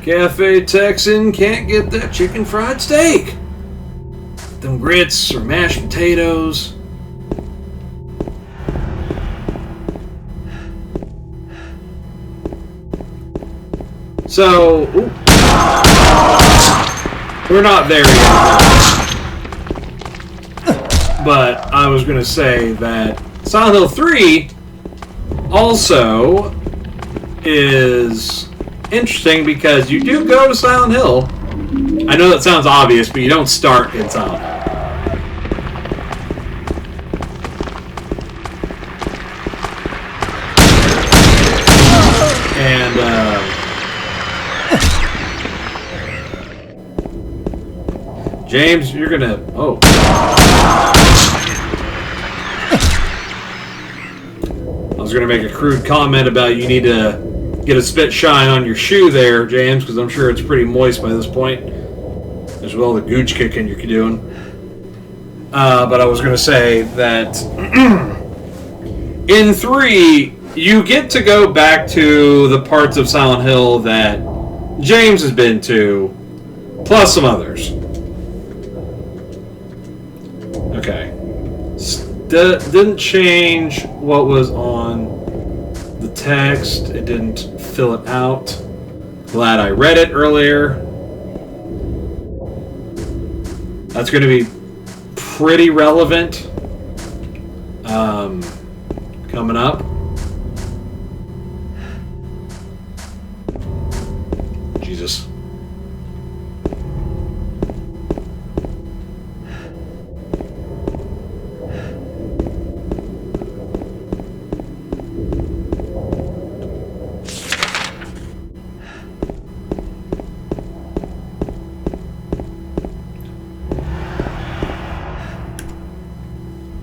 Cafe Texan can't get that chicken fried steak. Them grits or mashed potatoes. So, we're not there yet. But I was going to say that Silent Hill 3 also is interesting because you do go to Silent Hill. I know that sounds obvious, but you don't start in Silent Hill. And James, you're gonna I was gonna make a crude comment about you need to get a spit shine on your shoe there, James, because I'm sure it's pretty moist by this point, as well as the gooch kicking you're doing. But I was going to say that in 3, you get to go back to the parts of Silent Hill that James has been to, plus some others. Okay. Didn't change what was on the text. It didn't fill it out. Glad I read it earlier. That's going to be pretty relevant coming up. Jesus.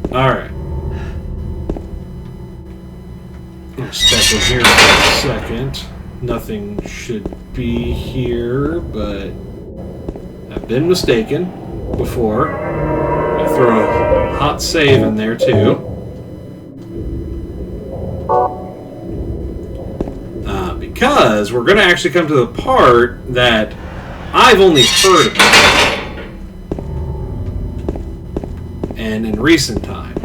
Alright. I'll step in here for a second. Nothing should be here, but I've been mistaken before. I throw a hot save in there too. Because we're going to actually come to the part that I've only heard about. And in recent time.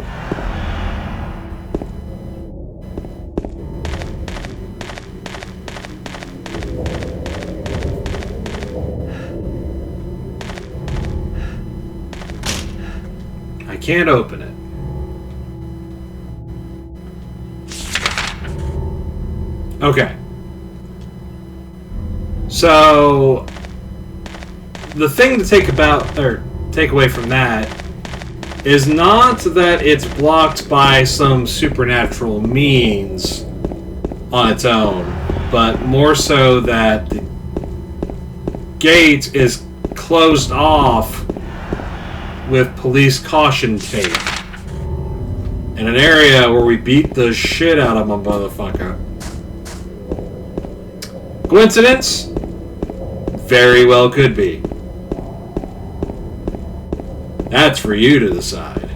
I can't open it. Okay. So the thing to take away from that is not that it's blocked by some supernatural means on its own, but more so that the gate is closed off with police caution tape in an area where we beat the shit out of a motherfucker. Coincidence? Very well could be. That's for you to decide.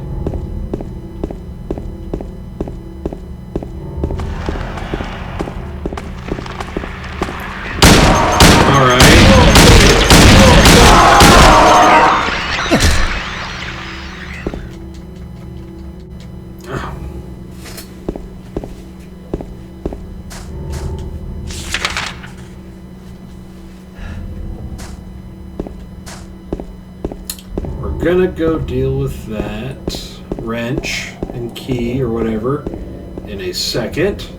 gonna go deal with that wrench and key or whatever in a second.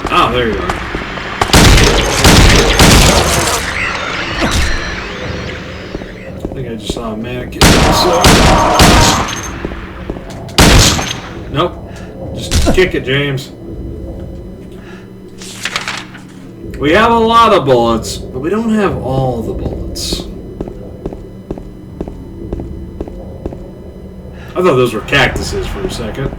Oh, there you are. I think I just saw a mannequin. So... Nope. Just kick it, James. We have a lot of bullets, but we don't have all the bullets. I thought those were cactuses for a second.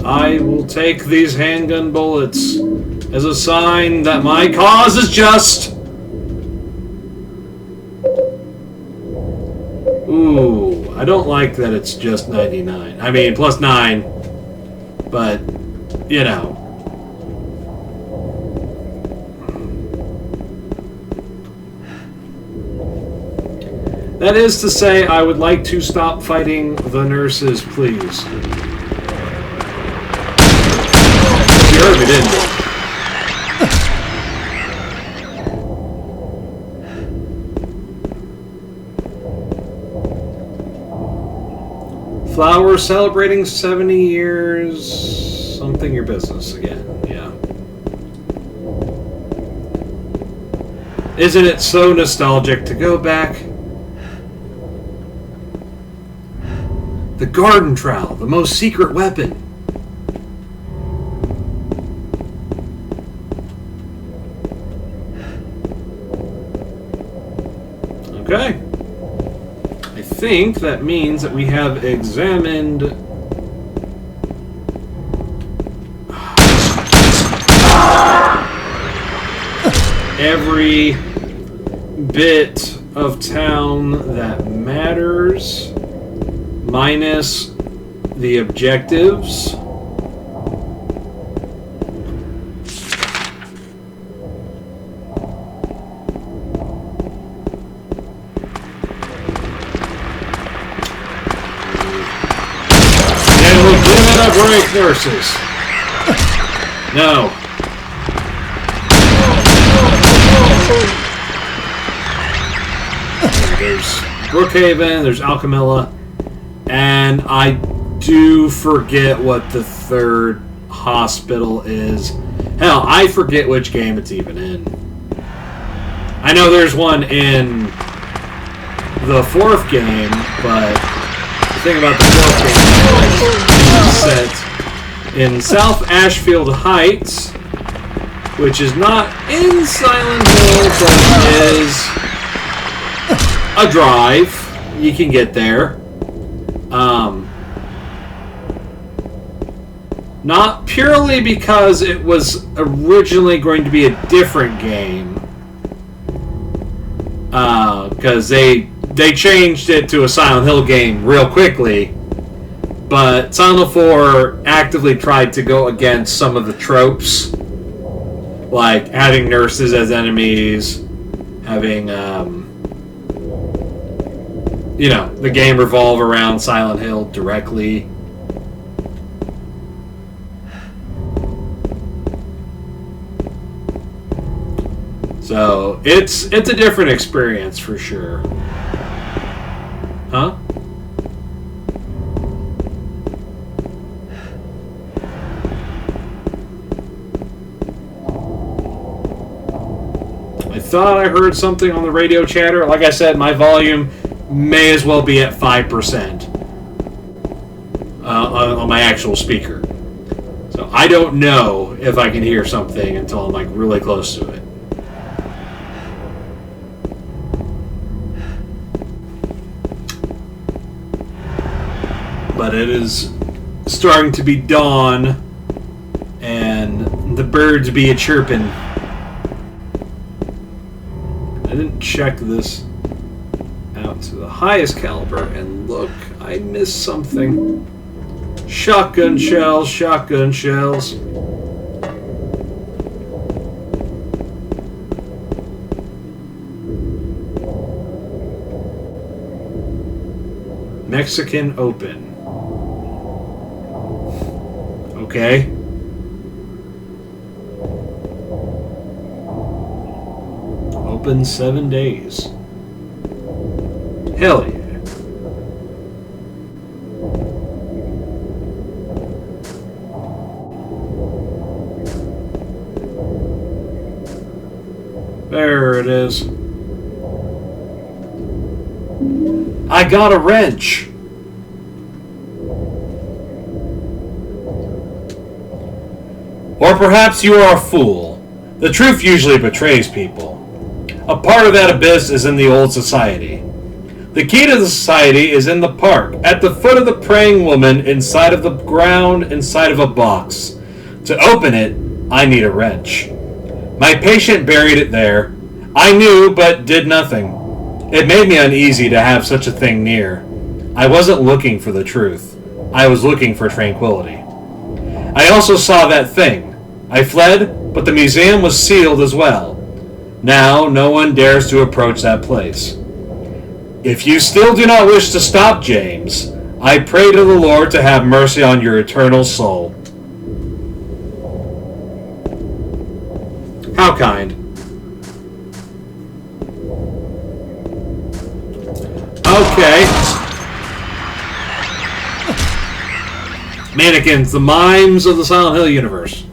I will take these handgun bullets as a sign that my cause is just. Ooh, I don't like that it's just 99. I mean, plus 9. But, you know. That is to say, I would like to stop fighting the nurses, please. You heard me, didn't you? Flower celebrating 70 years. Something your business again, yeah. Isn't it so nostalgic to go back? The garden trowel, the most secret weapon. Okay. I think that means that we have examined every bit of town that matters, minus the objectives. Break nurses. No. There's Brookhaven, there's Alchemilla, and I do forget what the third hospital is. Hell, I forget which game it's even in. I know there's one in the fourth game, but the thing about the fourth game is set in South Ashfield Heights, which is not in Silent Hill, but is a drive. You can get there. Not purely because it was originally going to be a different game, because they changed it to a Silent Hill game real quickly. But Silent Hill 4 actively tried to go against some of the tropes, like having nurses as enemies, having, you know, the game revolve around Silent Hill directly. So it's a different experience for sure. Huh? I thought I heard something on the radio chatter. Like I said, my volume may as well be at 5% on my actual speaker. So I don't know if I can hear something until I'm like really close to it. But it is starting to be dawn and the birds be a chirping. I didn't check this out to the highest caliber, and look, I missed something. Shotgun shells, shotgun shells. Mexican Open. Okay. Open 7 days. Hell yeah. There it is. I got a wrench. Or perhaps you are a fool. The truth usually betrays people. A part of that abyss is in the old society. The key to the society is in the park, at the foot of the praying woman, inside of the ground, inside of a box. To open it, I need a wrench. My patient buried it there. I knew, but did nothing. It made me uneasy to have such a thing near. I wasn't looking for the truth. I was looking for tranquility. I also saw that thing. I fled, but the museum was sealed as well. Now, no one dares to approach that place. If you still do not wish to stop, James, I pray to the Lord to have mercy on your eternal soul. How kind. Okay. Mannequins, the mimes of the Silent Hill universe.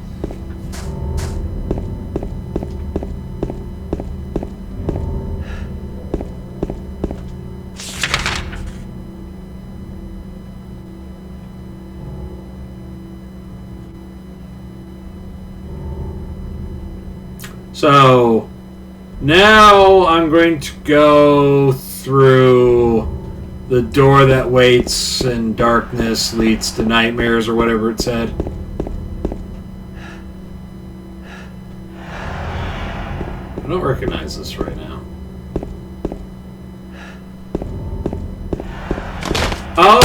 So, now I'm going to go through the door that waits in darkness leads to nightmares, or whatever it said. I don't recognize this right now. Oh!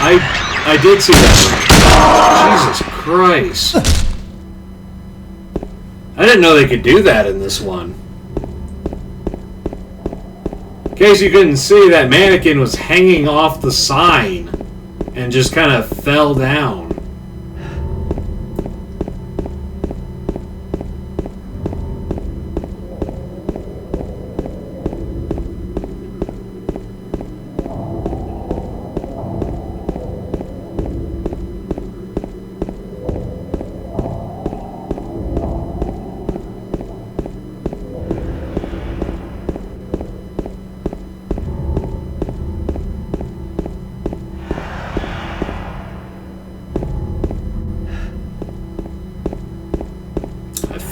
I did see that. Jesus Christ. I didn't know they could do that in this one. In case you couldn't see, that mannequin was hanging off the sign and just kind of fell down.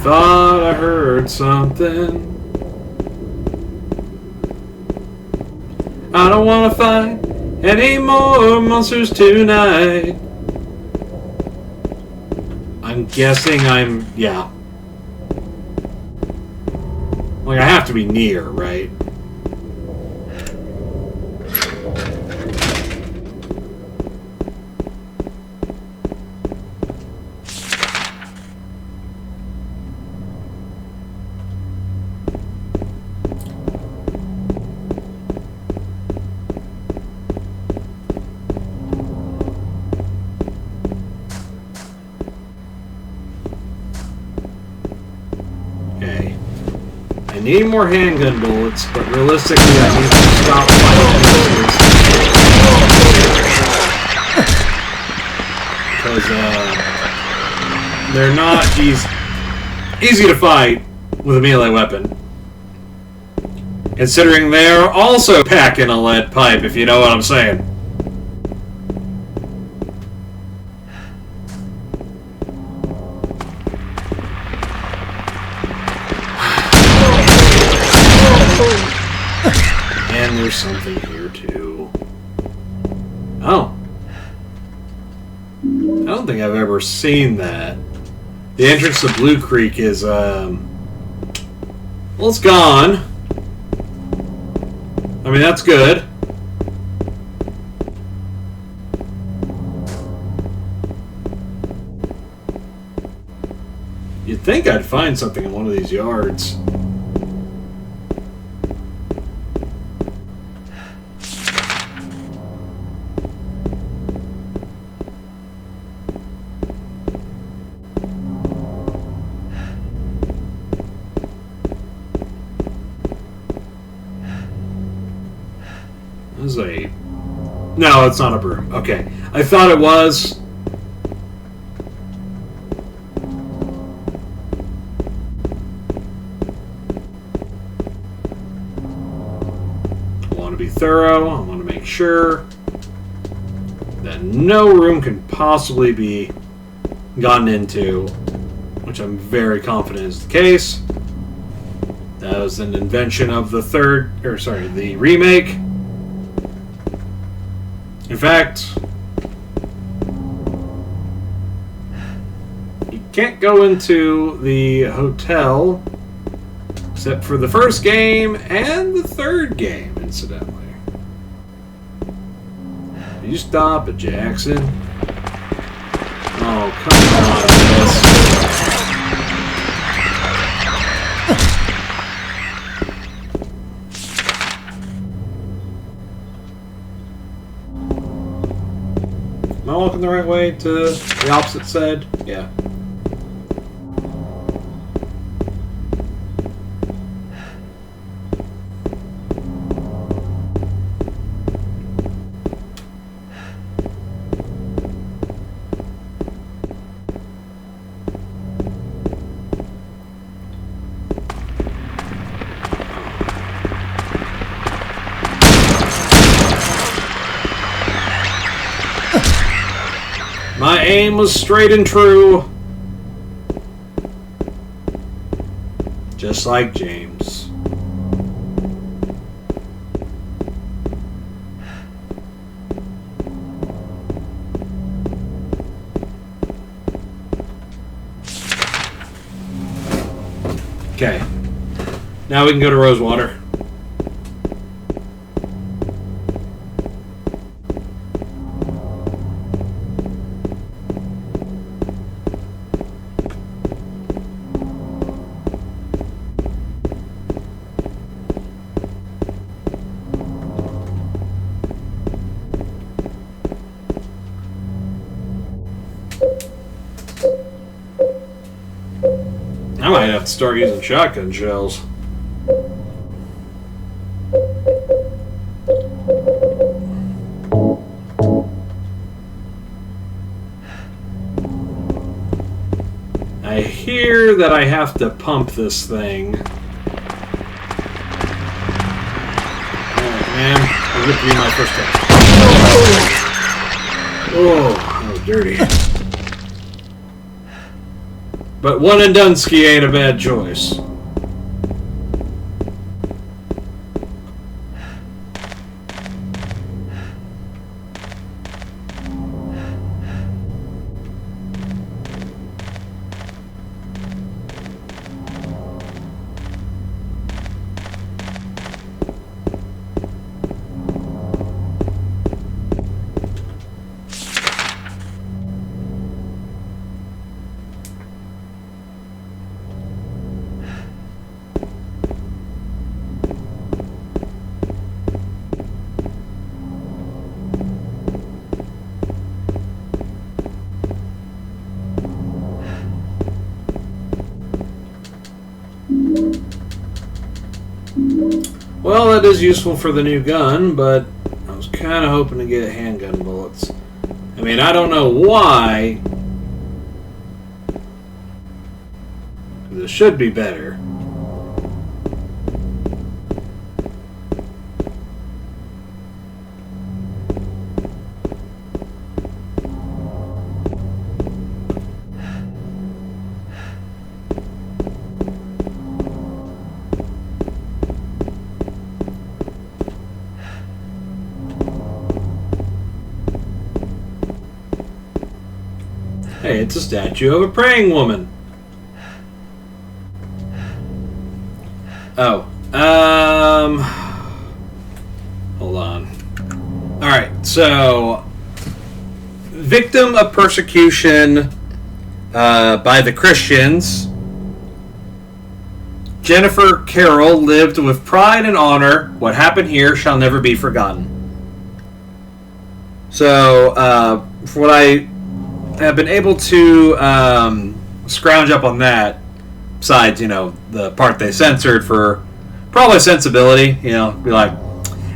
Thought I heard something. I don't want to fight any more monsters tonight. I'm guessing yeah. Like, I have to be near, right? Okay. I need more handgun bullets, but realistically I need to stop fighting because they're not easy to fight with a melee weapon. Considering they're also packing a lead pipe, if you know what I'm saying. And there's something here too. Oh. I don't think I've ever seen that. The entrance to Blue Creek is, well, it's gone. I mean, that's good. You'd think I'd find something in one of these yards. No, it's not a broom. Okay. I thought it was. I want to be thorough. I want to make sure that no room can possibly be gotten into, which I'm very confident is the case. That was an invention of the remake. In fact, you can't go into the hotel except for the first game and the third game, incidentally. You stop at Jackson. Oh, come on, Miss. Am I walking the right way to the opposite side? Yeah. My aim was straight and true. Just like James. Okay. Now we can go to Rosewater. I might have to start using shotgun shells. I hear that I have to pump this thing. Alright, man. This will be my first test. Oh, dirty. But one and done ski ain't a bad choice. Well, that is useful for the new gun, but I was kind of hoping to get handgun bullets. I mean, I don't know why. This should be better. Hey, it's a statue of a praying woman. Oh, hold on. Alright, so, victim of persecution by the Christians, Jennifer Carroll lived with pride and honor. What happened here shall never be forgotten. So, for what I have been able to scrounge up on that, besides, you know, the part they censored for probably sensibility, you know, be like,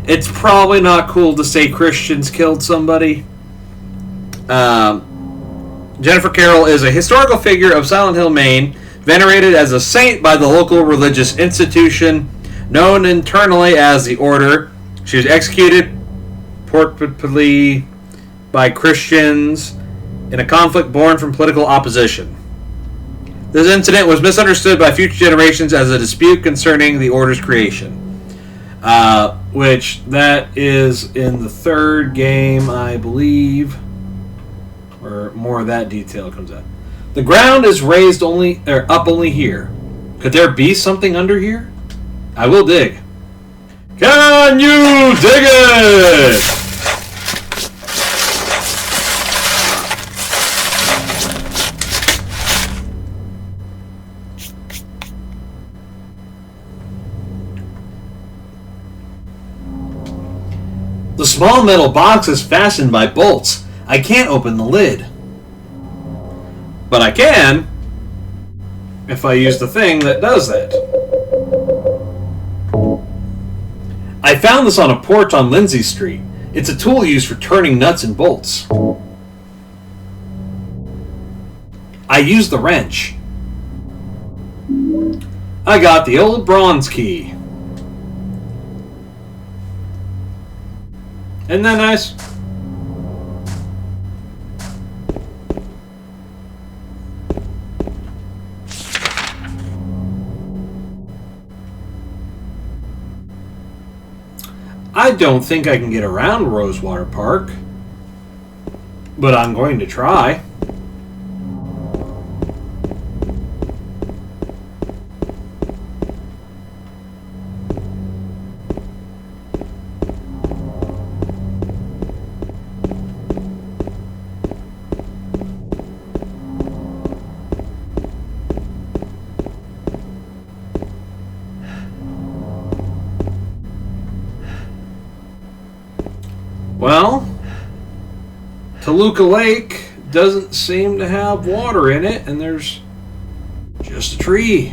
it's probably not cool to say Christians killed somebody. Jennifer Carroll is a historical figure of Silent Hill, Maine, venerated as a saint by the local religious institution, known internally as the Order. She was executed purportedly by Christians in a conflict born from political opposition. This incident was misunderstood by future generations as a dispute concerning the Order's creation. Which, that is in the third game, I believe. Or more of that detail comes out. The ground is raised only, or up only here. Could there be something under here? I will dig. Can you dig it? The small metal box is fastened by bolts. I can't open the lid. But I can if I use the thing that does that. I found this on a porch on Lindsay Street. It's a tool used for turning nuts and bolts. I used the wrench. I got the old bronze key. Isn't that nice? I don't think I can get around Rosewater Park, but I'm going to try. Well, Toluca Lake doesn't seem to have water in it, and there's just a tree.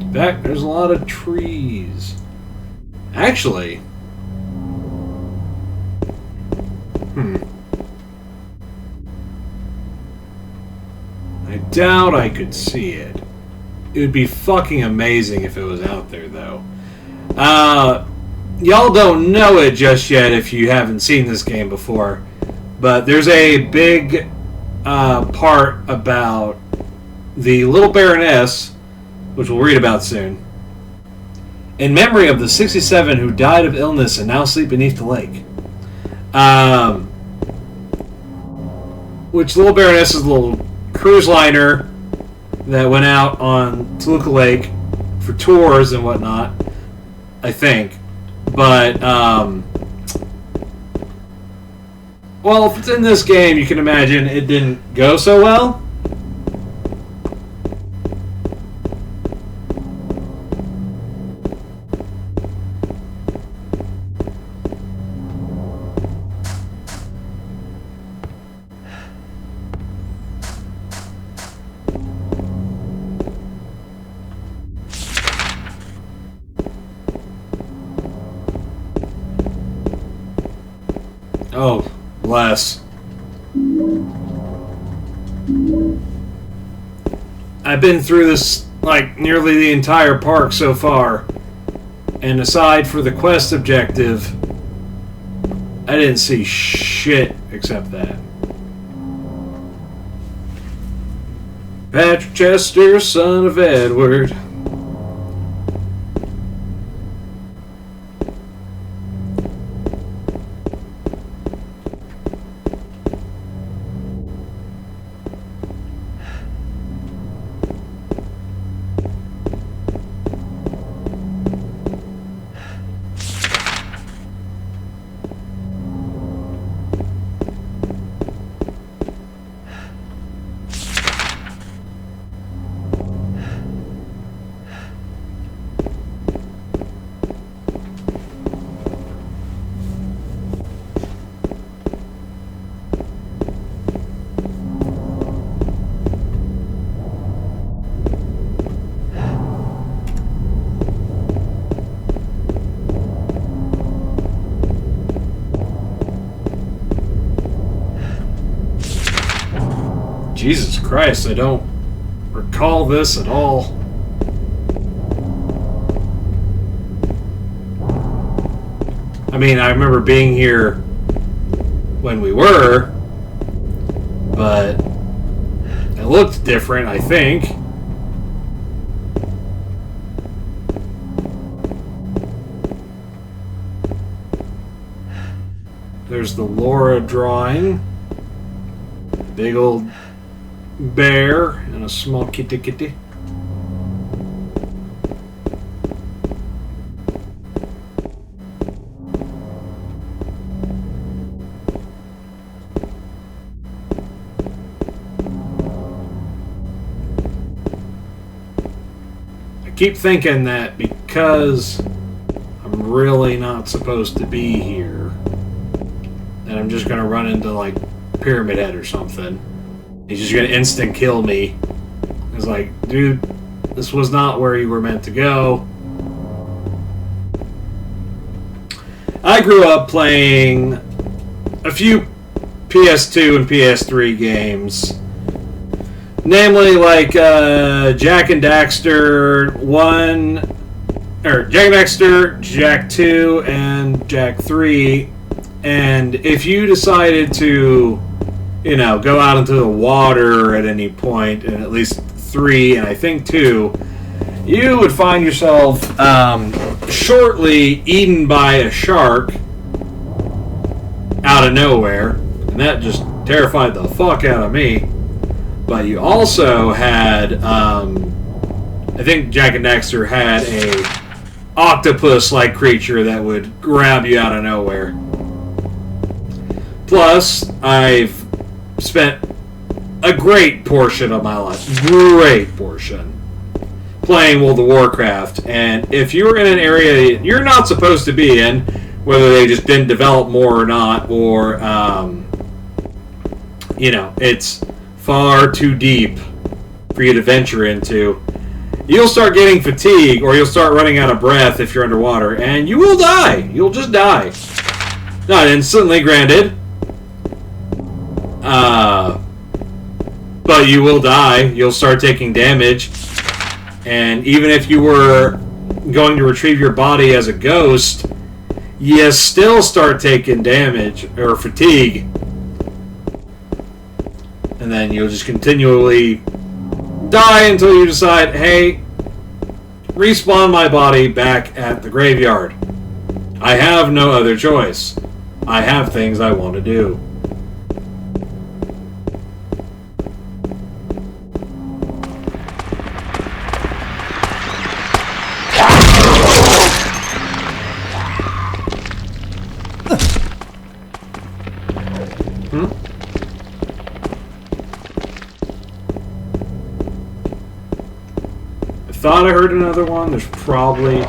In fact, there's a lot of trees. Actually, I doubt I could see it. It would be fucking amazing if it was out there, though. Y'all don't know it just yet if you haven't seen this game before, but there's a big part about the Little Baroness, which we'll read about soon, in memory of the 67 who died of illness and now sleep beneath the lake. Which Little Baroness is a little cruise liner that went out on Toluca Lake for tours and whatnot, I think. But, well, if it's in this game, you can imagine it didn't go so well. Oh, bless. I've been through this, like, nearly the entire park so far. And aside for the quest objective, I didn't see shit except that. Patrick Chester, son of Edward. Jesus Christ, I don't recall this at all. I mean, I remember being here when we were, but it looked different, I think. There's the Laura drawing. Big old bear and a small kitty kitty. I keep thinking that because I'm really not supposed to be here, that I'm just gonna run into like Pyramid Head or something. He's just gonna instant kill me. It's like, dude, this was not where you were meant to go. I grew up playing a few PS2 and PS3 games. Namely, like Jak and Daxter 1, or Jak and Daxter, Jak 2, and Jak 3. And if you decided to, you know, go out into the water at any point, in at least 3 and I think 2, you would find yourself shortly eaten by a shark out of nowhere, and that just terrified the fuck out of me. But you also had, I think Jak and Daxter had a octopus-like creature that would grab you out of nowhere. Plus, I've spent a great portion of my life, playing World of Warcraft. And if you're in an area that you're not supposed to be in, whether they just didn't develop more or not, or, you know, it's far too deep for you to venture into, you'll start getting fatigue, or you'll start running out of breath if you're underwater, and you will die. You'll just die. Not instantly, granted. But you will die. You'll start taking damage. And even if you were going to retrieve your body as a ghost, you still start taking damage or fatigue. And then you'll just continually die until you decide, hey, respawn my body back at the graveyard. I have no other choice. I have things I want to do. Thought I heard another one. There's probably...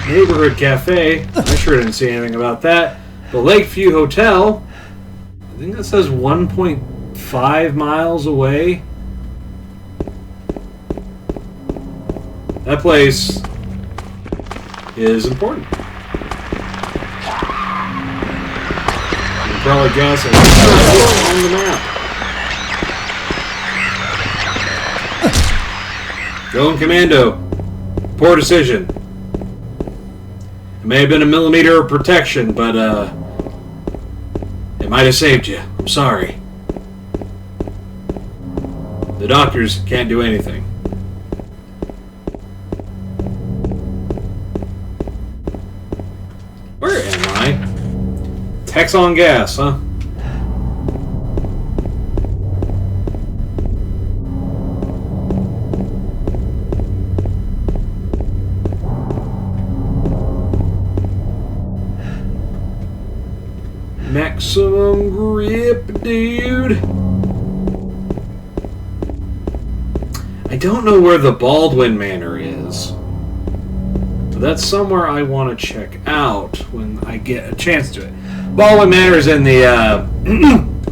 Neighborhood Cafe. I sure didn't see anything about that. The Lakeview Hotel. I think that says 1.5 miles away. That place is important. You can probably guess it's on the map. Going commando. Poor decision. It may have been a millimeter of protection, but it might have saved you. I'm sorry. The doctors can't do anything. Where am I? Texon gas, huh? Maximum grip, dude. I don't know where the Baldwin Manor is. But that's somewhere I want to check out when I get a chance to it. Baldwin Manor is in the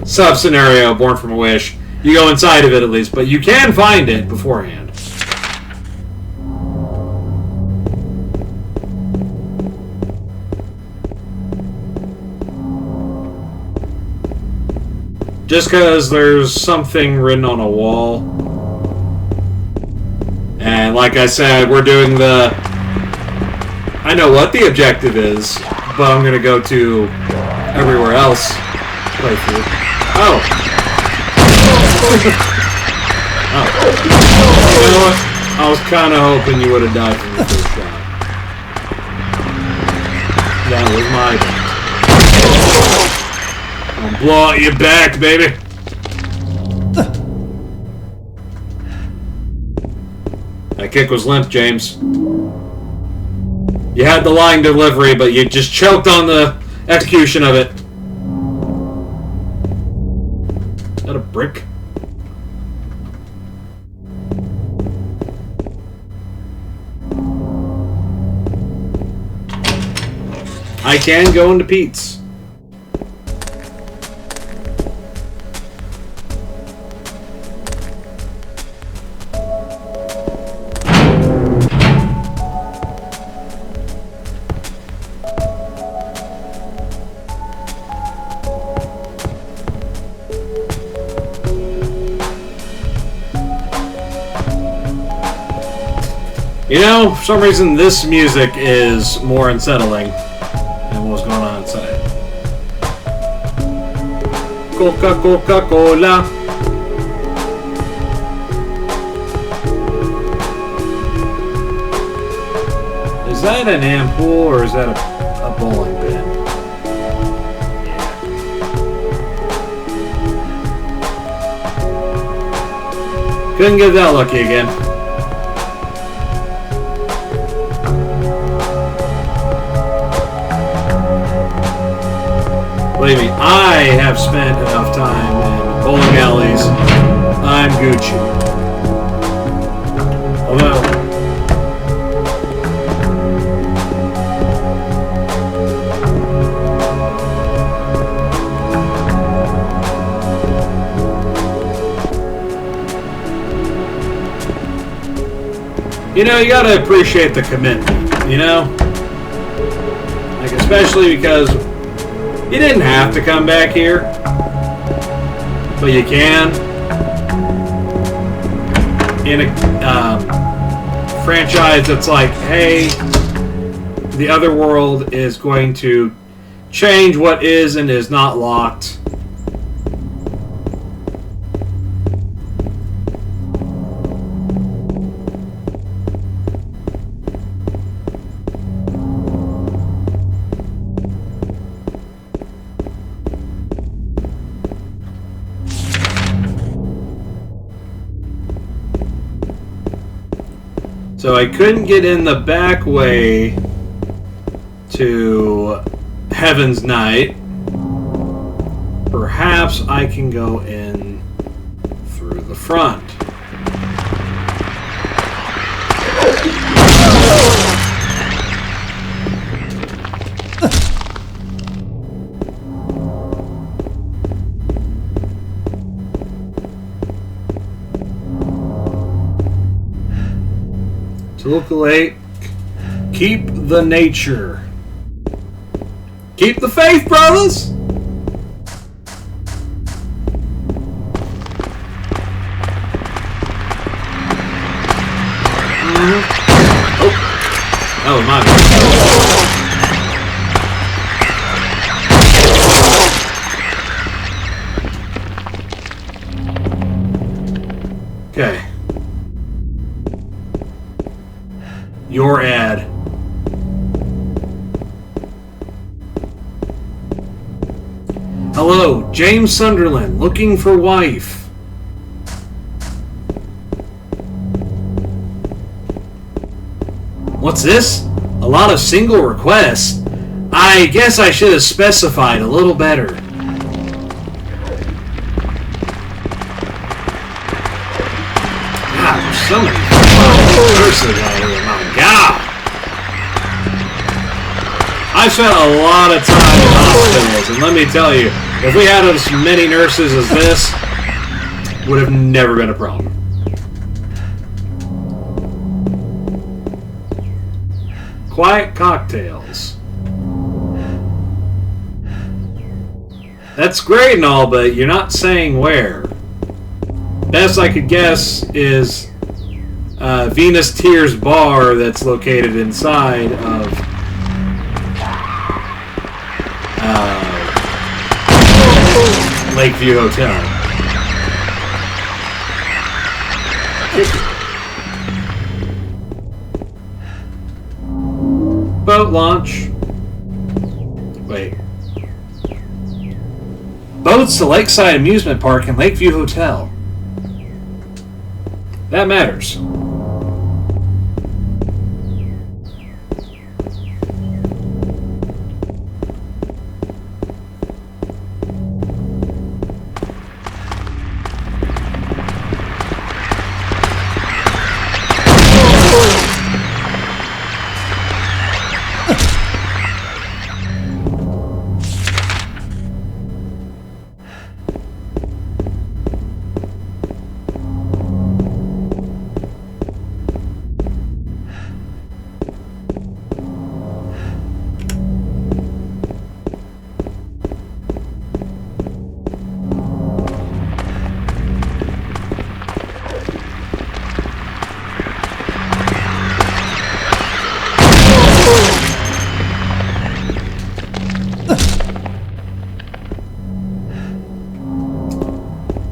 sub-scenario, Born from a Wish. You go inside of it at least, but you can find it beforehand. Just because there's something written on a wall. And like I said, we're doing the... I know what the objective is, but I'm going to go to everywhere else playthrough. Oh. Oh. You know what? I was kind of hoping you would have died from the first shot. That was my bad. I'll blow out your back, baby. That kick was limp, James. You had the line delivery, but you just choked on the execution of it. Is that a brick? I can go into Pete's. You know, for some reason this music is more unsettling than what's going on inside. Coca-Cola. Is that an ampoule or is that a bowling pin? Yeah. Couldn't get that lucky again. Believe me, I have spent enough time in bowling alleys. I'm Gucci. Although, you know, you gotta appreciate the commitment, you know? Like, especially because you didn't have to come back here, but you can. In a franchise that's like, hey, the other world is going to change what is and is not locked. So I couldn't get in the back way to Heaven's Night. Perhaps I can go in through the front. Toluca Lake. Keep the nature. Keep the faith, brothers! Oh, that was my bad. Okay. Your ad. Hello, James Sunderland, looking for wife. What's this? A lot of single requests? I guess I should have specified a little better. God, there's so many nurses out here, my God! I've spent a lot of time in hospitals, and let me tell you, if we had as many nurses as this, would have never been a problem. Quiet cocktails. That's great and all, but you're not saying where. Best I could guess is Venus Tears Bar that's located inside of Lakeview Hotel. Boat launch. Wait. Boats to Lakeside Amusement Park and Lakeview Hotel. That matters.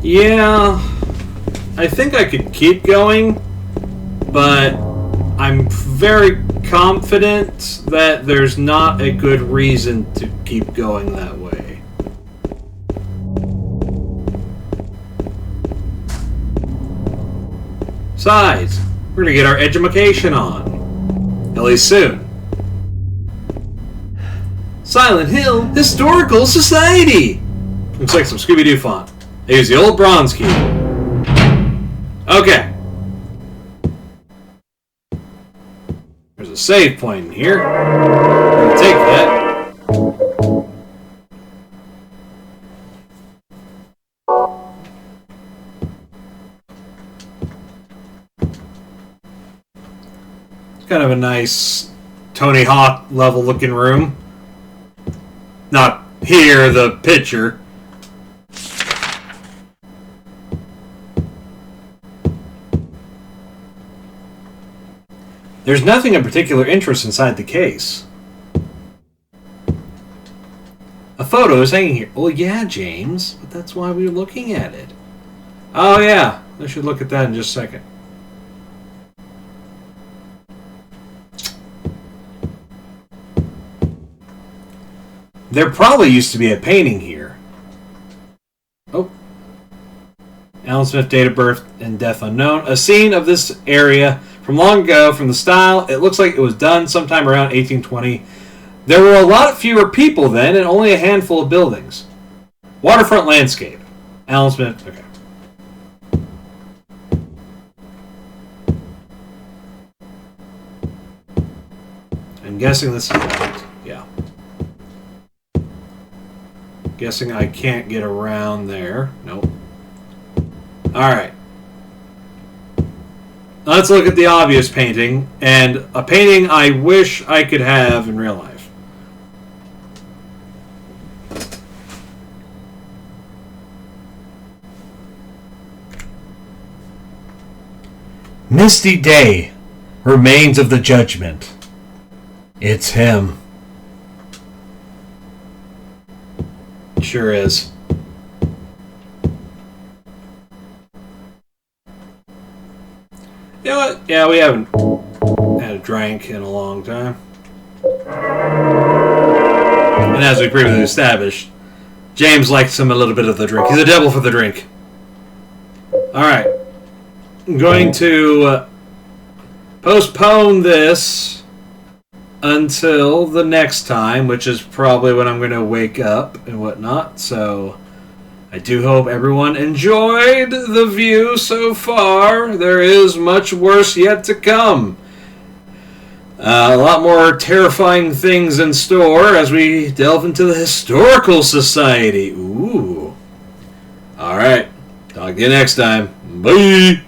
Yeah, I think I could keep going, but I'm very confident that there's not a good reason to keep going that way. Besides, we're gonna get our edumacation on. At least soon. Silent Hill Historical Society! Looks like some Scooby-Doo font. I use the old bronze key. Okay. There's a save point in here. I'm gonna take that. It's kind of a nice Tony Hawk level looking room. Not here, the picture. There's nothing of particular interest inside the case. A photo is hanging here. Well, yeah, James, but that's why we were looking at it. Oh, yeah. I should look at that in just a second. There probably used to be a painting here. Oh. Alan Smith, date of birth and death unknown. A scene of this area from long ago, from the style, it looks like it was done sometime around 1820. There were a lot fewer people then and only a handful of buildings. Waterfront landscape. Alan Smith, okay. I'm guessing this is right. Yeah. Guessing I can't get around there. Nope. Alright. let's look at the obvious painting, and a painting I wish I could have in real life. Misty day, remains of the judgment. It's him. Sure is. You know what? Yeah, we haven't had a drink in a long time. And as we previously established, James likes a little bit of the drink. He's a devil for the drink. Alright. I'm going to postpone this until the next time, which is probably when I'm going to wake up and whatnot. So I do hope everyone enjoyed the view so far. There is much worse yet to come. A lot more terrifying things in store as we delve into the Historical Society. Ooh. Alright. Talk to you next time. Bye.